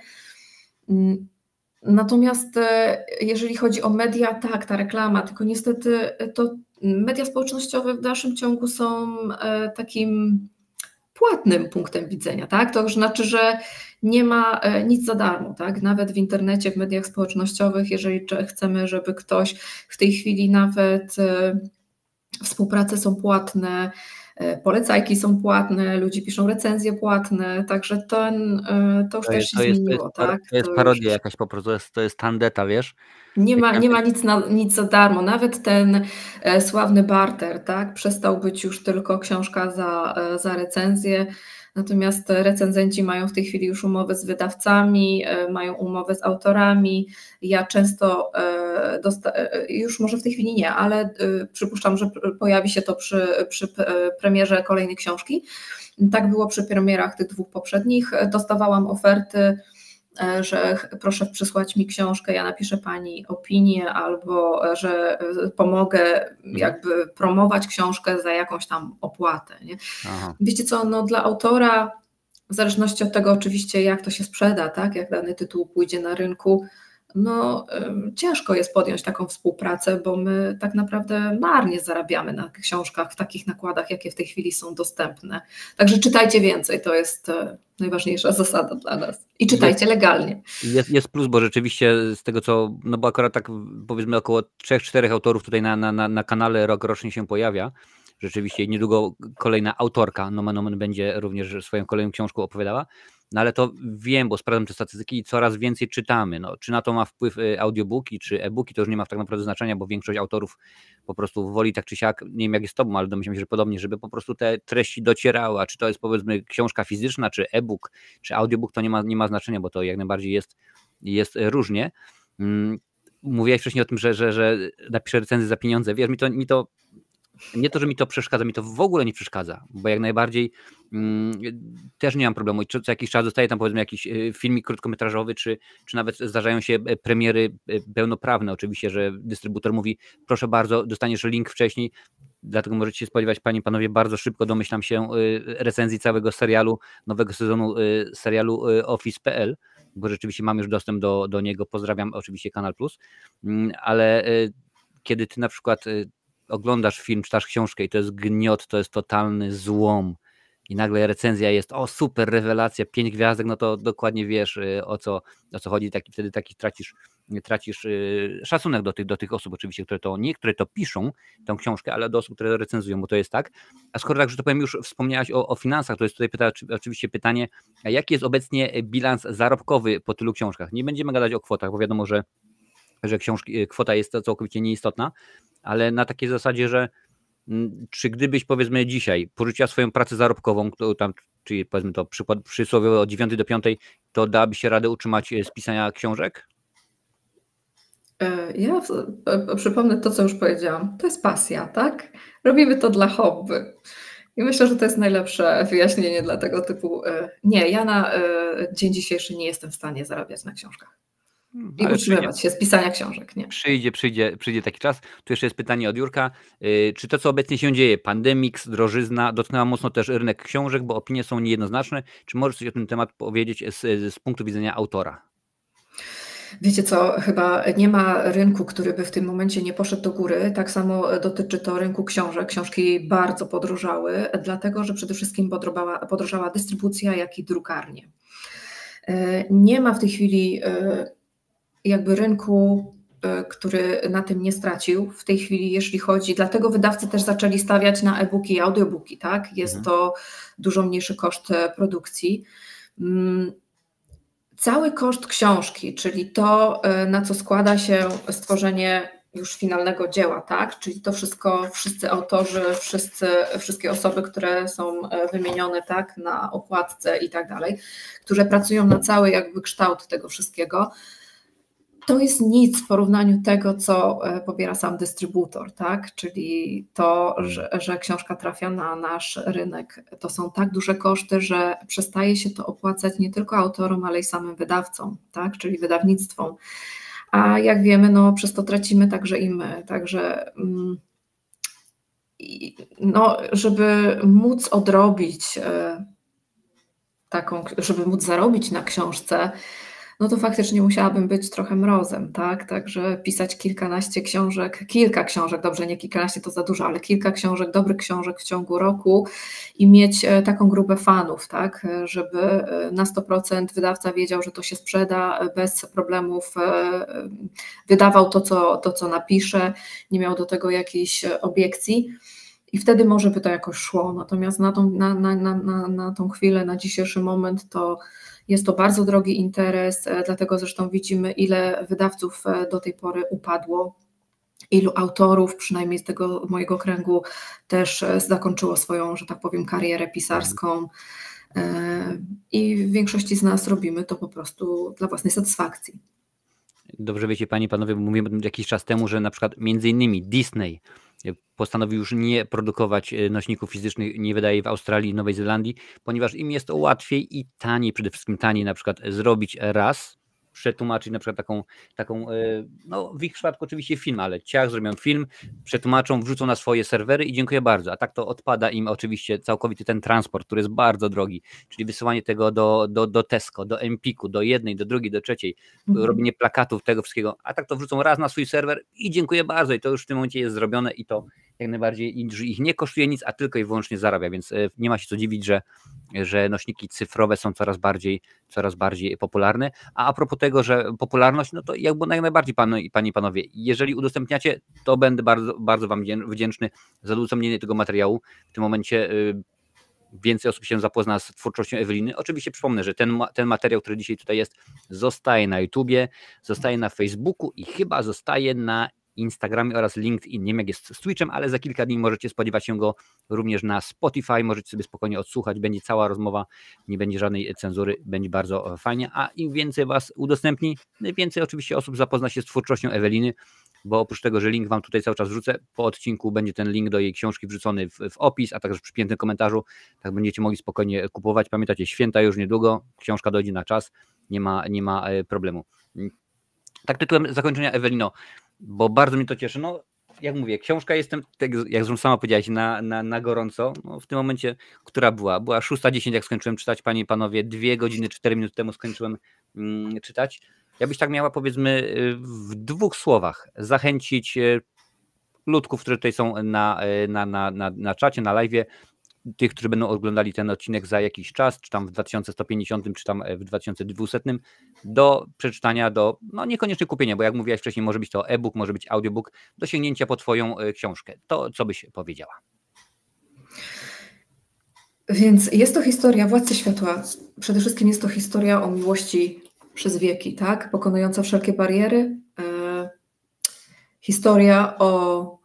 Natomiast jeżeli chodzi o media, tak, ta reklama, tylko niestety to media społecznościowe w dalszym ciągu są takim płatnym punktem widzenia, tak? To znaczy, że nie ma nic za darmo, tak? Nawet w internecie, w mediach społecznościowych, jeżeli chcemy, żeby ktoś w tej chwili nawet współprace są płatne, polecajki są płatne, ludzie piszą recenzje płatne, także to już też się zmieniło, tak? To jest parodia jakaś po prostu, to jest tandeta, wiesz? Nie ma nic za darmo. Nawet ten sławny barter, tak? Przestał być już tylko książka za recenzję. Natomiast recenzenci mają w tej chwili już umowy z wydawcami, mają umowy z autorami. Ja często już może w tej chwili nie, ale przypuszczam, że pojawi się to przy premierze kolejnej książki. Tak było przy premierach tych 2 poprzednich. Dostawałam oferty, że proszę przysłać mi książkę, ja napiszę pani opinię, albo że pomogę jakby promować książkę za jakąś tam opłatę. Nie? Wiecie co, no dla autora, w zależności od tego oczywiście jak to się sprzeda, tak, jak dany tytuł pójdzie na rynku, no ciężko jest podjąć taką współpracę, bo my tak naprawdę marnie zarabiamy na książkach w takich nakładach, jakie w tej chwili są dostępne. Także czytajcie więcej, to jest najważniejsza zasada dla nas. I czytajcie legalnie. Jest plus, bo rzeczywiście z tego co, no bo akurat tak powiedzmy około 3-4 autorów tutaj na kanale rokrocznie się pojawia. Rzeczywiście niedługo kolejna autorka nomen omen będzie również swoją kolejną książką opowiadała. No ale to wiem, bo sprawdzam te statystyki i coraz więcej czytamy. No, czy na to ma wpływ audiobooki, czy e-booki, to już nie ma tak naprawdę znaczenia, bo większość autorów po prostu woli tak czy siak, nie wiem jak jest z tobą, ale domyślam się, że podobnie, żeby po prostu te treści docierały, a czy to jest powiedzmy książka fizyczna, czy e-book, czy audiobook, to nie ma znaczenia, bo to jak najbardziej jest różnie. Mówiłeś wcześniej o tym, że napiszę recenzję za pieniądze. Wiesz, mi to nie to, że mi to przeszkadza, mi to w ogóle nie przeszkadza, bo jak najbardziej też nie mam problemu. Co jakiś czas dostaję tam powiedzmy jakiś filmik krótkometrażowy, czy nawet zdarzają się premiery pełnoprawne oczywiście, że dystrybutor mówi proszę bardzo, dostaniesz link wcześniej, dlatego możecie się spodziewać panie i panowie, bardzo szybko domyślam się recenzji całego serialu, nowego sezonu serialu Office.pl, bo rzeczywiście mam już dostęp do niego, pozdrawiam oczywiście Kanal Plus, ale kiedy ty na przykład oglądasz film, czytasz książkę i to jest gniot, to jest totalny złom i nagle recenzja jest, o super, rewelacja, 5 gwiazdek, no to dokładnie wiesz o co chodzi, wtedy tracisz szacunek do tych osób oczywiście, które to piszą, tą książkę, ale do osób, które to recenzują, bo to jest tak. A skoro tak, że to powiem, już wspomniałaś o finansach, to jest tutaj oczywiście pytanie, a jaki jest obecnie bilans zarobkowy po tylu książkach? Nie będziemy gadać o kwotach, bo wiadomo, że kwota jest całkowicie nieistotna, ale na takiej zasadzie, że czy gdybyś powiedzmy dzisiaj porzuciła swoją pracę zarobkową, czyli powiedzmy to przysłowiowo od 9 do 5, to dałabyś się radę utrzymać z pisania książek? Ja przypomnę to, co już powiedziałam. To jest pasja, tak? Robimy to dla hobby. I myślę, że to jest najlepsze wyjaśnienie dla tego typu. Nie, ja na dzień dzisiejszy nie jestem w stanie zarabiać na książkach. I utrzymywać się z pisania książek, nie? Przyjdzie taki czas. Tu jeszcze jest pytanie od Jurka. Czy to, co obecnie się dzieje, pandemix, drożyzna, dotknęła mocno też rynek książek, bo opinie są niejednoznaczne? Czy możesz coś o tym temat powiedzieć z punktu widzenia autora? Wiecie co, chyba nie ma rynku, który by w tym momencie nie poszedł do góry. Tak samo dotyczy to rynku książek. Książki bardzo podrożały, dlatego że przede wszystkim podrożała dystrybucja, jak i drukarnie. Nie ma w tej chwili jakby rynku, który na tym nie stracił. W tej chwili, jeśli chodzi, dlatego wydawcy też zaczęli stawiać na e-booki i audiobooki, tak? Jest to dużo mniejszy koszt produkcji. Cały koszt książki, czyli to, na co składa się stworzenie już finalnego dzieła, tak? Czyli to wszystko, wszyscy autorzy, wszystkie osoby, które są wymienione, tak, na okładce i tak dalej, które pracują na cały jakby kształt tego wszystkiego, to jest nic w porównaniu tego, co pobiera sam dystrybutor, tak? Czyli to, że książka trafia na nasz rynek, to są tak duże koszty, że przestaje się to opłacać nie tylko autorom, ale i samym wydawcom, tak? Czyli wydawnictwom. A jak wiemy, no przez to tracimy także i my. Także no, żeby móc odrobić żeby móc zarobić na książce, no to faktycznie musiałabym być trochę mrozem, tak? Także pisać kilka książek, dobrze, nie kilkanaście to za dużo, ale kilka książek, dobrych książek w ciągu roku i mieć taką grupę fanów, tak? Żeby na 100% wydawca wiedział, że to się sprzeda, bez problemów wydawał to, co napisze, nie miał do tego jakiejś obiekcji. I wtedy może by to jakoś szło, natomiast na tą chwilę, na dzisiejszy moment to jest to bardzo drogi interes, dlatego zresztą widzimy, ile wydawców do tej pory upadło, ilu autorów, przynajmniej z tego mojego kręgu, też zakończyło swoją, że tak powiem, karierę pisarską i w większości z nas robimy to po prostu dla własnej satysfakcji. Dobrze wiecie Panie i Panowie, bo mówiłem jakiś czas temu, że na przykład między innymi Disney postanowił już nie produkować nośników fizycznych, nie wydaje w Australii i Nowej Zelandii, ponieważ im jest to łatwiej i taniej, przede wszystkim taniej na przykład zrobić raz, przetłumaczyć na przykład taką, no w ich przypadku oczywiście film, ale zrobią film, przetłumaczą, wrzucą na swoje serwery i dziękuję bardzo, a tak to odpada im oczywiście całkowity ten transport, który jest bardzo drogi, czyli wysyłanie tego do Tesco, do Empiku, do jednej, do drugiej, do trzeciej, robienie plakatów, tego wszystkiego, a tak to wrzucą raz na swój serwer i dziękuję bardzo i to już w tym momencie jest zrobione i to jak najbardziej ich nie kosztuje nic, a tylko i wyłącznie zarabia, więc nie ma się co dziwić, że nośniki cyfrowe są coraz bardziej popularne. A propos tego, że popularność, no to jakby najbardziej Panie i Panowie, jeżeli udostępniacie, to będę bardzo, bardzo Wam wdzięczny za udostępnienie tego materiału. W tym momencie więcej osób się zapozna z twórczością Eweliny. Oczywiście przypomnę, że ten materiał, który dzisiaj tutaj jest, zostaje na YouTubie, zostaje na Facebooku i chyba zostaje na Instagramie oraz LinkedIn. Nie wiem jak jest z Twitchem, ale za kilka dni możecie spodziewać się go również na Spotify, możecie sobie spokojnie odsłuchać, będzie cała rozmowa, nie będzie żadnej cenzury, będzie bardzo fajnie, a im więcej Was udostępni, więcej oczywiście osób zapozna się z twórczością Eweliny, bo oprócz tego, że link Wam tutaj cały czas wrzucę, po odcinku będzie ten link do jej książki wrzucony w opis, a także w przypiętym komentarzu, tak będziecie mogli spokojnie kupować. Pamiętajcie, święta już niedługo, książka dojdzie na czas, nie ma problemu. Tak tytułem zakończenia, Ewelino, bo bardzo mnie to cieszy. No, jak mówię, książka jestem, tak jak zresztą sama powiedziałaś, na gorąco. No, w tym momencie, która była 6:10, jak skończyłem czytać, Panie i Panowie, 2 godziny, 4 minuty temu skończyłem czytać. Ja byś tak miała, powiedzmy, w 2 słowach zachęcić ludków, którzy tutaj są na czacie, na live'ie, tych, którzy będą oglądali ten odcinek za jakiś czas, czy tam w 2150, czy tam w 2200, do przeczytania, no niekoniecznie kupienia, bo jak mówiłaś wcześniej, może być to e-book, może być audiobook, do sięgnięcia po Twoją książkę. To co byś powiedziała? Więc jest to historia Władcy Światła. Przede wszystkim jest to historia o miłości przez wieki, tak? Pokonująca wszelkie bariery. Historia o...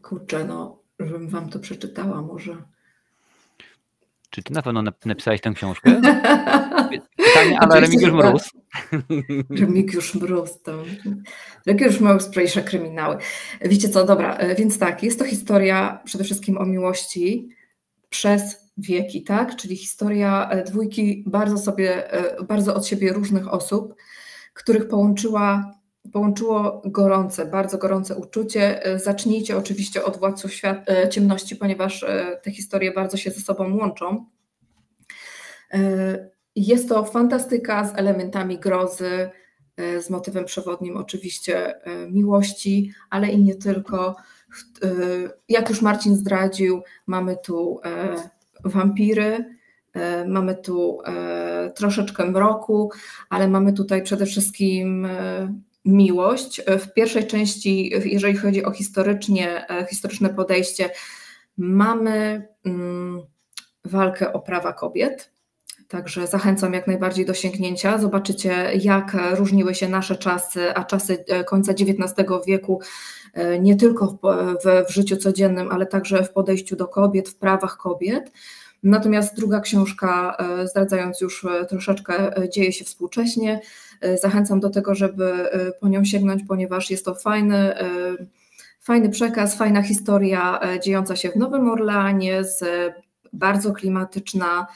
Kurczę, no, żebym Wam to przeczytała może. Czy Ty na pewno napisałeś tę książkę? Pytanie, ale Remigiusz Mróz. Remigiusz Mróz, to... Remigiusz Mróz pisze kryminały. Wiecie co, dobra, więc tak, jest to historia przede wszystkim o miłości przez wieki, tak? Czyli historia dwójki bardzo od siebie różnych osób, których połączyło bardzo gorące uczucie. Zacznijcie oczywiście od Władców Ciemności, ponieważ te historie bardzo się ze sobą łączą. Jest to fantastyka z elementami grozy, z motywem przewodnim oczywiście miłości, ale i nie tylko. Jak już Marcin zdradził, mamy tu wampiry, mamy tu troszeczkę mroku, ale mamy tutaj przede wszystkim miłość. W pierwszej części, jeżeli chodzi o historyczne podejście, mamy walkę o prawa kobiet. Także zachęcam jak najbardziej do sięgnięcia. Zobaczycie, jak różniły się nasze czasy, a czasy końca XIX wieku, nie tylko w życiu codziennym, ale także w podejściu do kobiet, w prawach kobiet. Natomiast druga książka, zdradzając już troszeczkę, dzieje się współcześnie. Zachęcam do tego, żeby po nią sięgnąć, ponieważ jest to fajny przekaz, fajna historia dziejąca się w Nowym Orleanie, bardzo klimatyczna,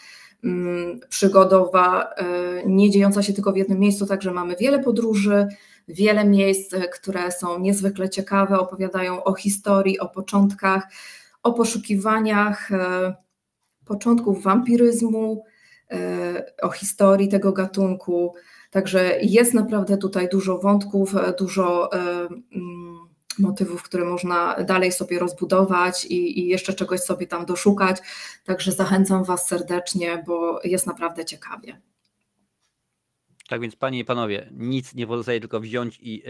przygodowa, nie dziejąca się tylko w jednym miejscu, także mamy wiele podróży, wiele miejsc, które są niezwykle ciekawe, opowiadają o historii, o początkach, o poszukiwaniach początków wampiryzmu, o historii tego gatunku. Także jest naprawdę tutaj dużo wątków, dużo motywów, które można dalej sobie rozbudować i jeszcze czegoś sobie tam doszukać. Także zachęcam Was serdecznie, bo jest naprawdę ciekawie. Tak więc panie i panowie, nic nie pozostaje, tylko wziąć i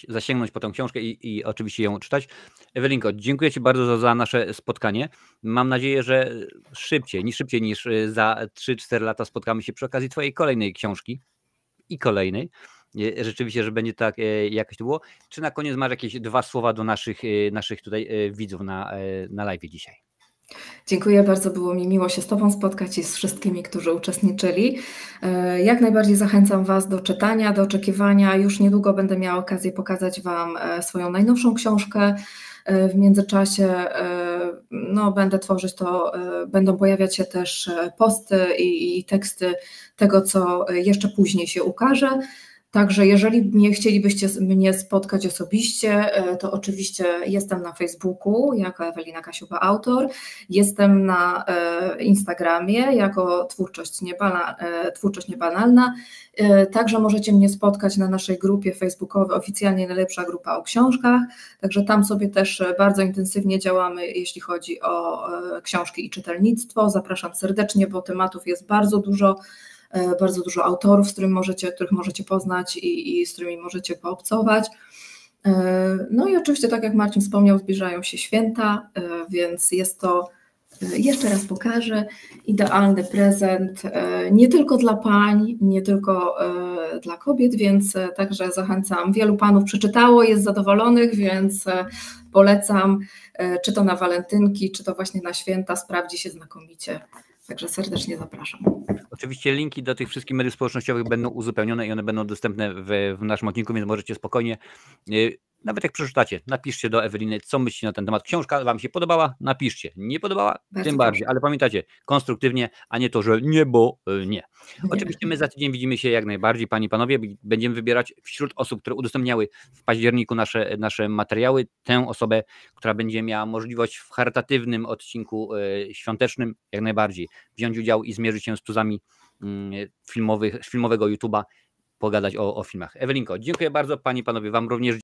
zasięgnąć po tą książkę i oczywiście ją czytać. Ewelinko, dziękuję Ci bardzo za nasze spotkanie. Mam nadzieję, że szybciej niż za 3-4 lata spotkamy się przy okazji Twojej kolejnej książki i kolejnej. Rzeczywiście, że będzie tak, jakoś to było. Czy na koniec masz jakieś 2 słowa do naszych tutaj widzów na live dzisiaj? Dziękuję bardzo, było mi miło się z Tobą spotkać i z wszystkimi, którzy uczestniczyli. Jak najbardziej zachęcam Was do czytania, do oczekiwania. Już niedługo będę miała okazję pokazać Wam swoją najnowszą książkę. W międzyczasie będę tworzyć to, będą pojawiać się też posty i teksty tego, co jeszcze później się ukaże. Także jeżeli nie chcielibyście mnie spotkać osobiście, to oczywiście jestem na Facebooku jako Ewelina Kasiuba Autor, jestem na Instagramie jako Twórczość Niebanalna, także możecie mnie spotkać na naszej grupie facebookowej, oficjalnie najlepsza grupa o książkach, także tam sobie też bardzo intensywnie działamy, jeśli chodzi o książki i czytelnictwo. Zapraszam serdecznie, bo tematów jest bardzo dużo autorów, których możecie poznać i z którymi możecie poobcować. No i oczywiście, tak jak Marcin wspomniał, zbliżają się święta, więc jest to, jeszcze raz pokażę, idealny prezent nie tylko dla pań, nie tylko dla kobiet, więc także zachęcam. Wielu panów przeczytało, jest zadowolonych, więc polecam, czy to na walentynki, czy to właśnie na święta, sprawdzi się znakomicie. Także serdecznie zapraszam. Oczywiście linki do tych wszystkich mediów społecznościowych będą uzupełnione i one będą dostępne w naszym odcinku, więc możecie spokojnie, nawet jak przeczytacie, napiszcie do Eweliny, co myślicie na ten temat. Książka Wam się podobała? Napiszcie. Nie podobała? Bardzo Tym bardziej, ale pamiętajcie, konstruktywnie, a nie to, że nie, bo nie. Oczywiście my za tydzień widzimy się jak najbardziej, panie i panowie. Będziemy wybierać wśród osób, które udostępniały w październiku nasze materiały, tę osobę, która będzie miała możliwość w charytatywnym odcinku świątecznym jak najbardziej wziąć udział i zmierzyć się z tuzami filmowego YouTube'a, pogadać o filmach. Ewelinko, dziękuję bardzo, panie i panowie, wam również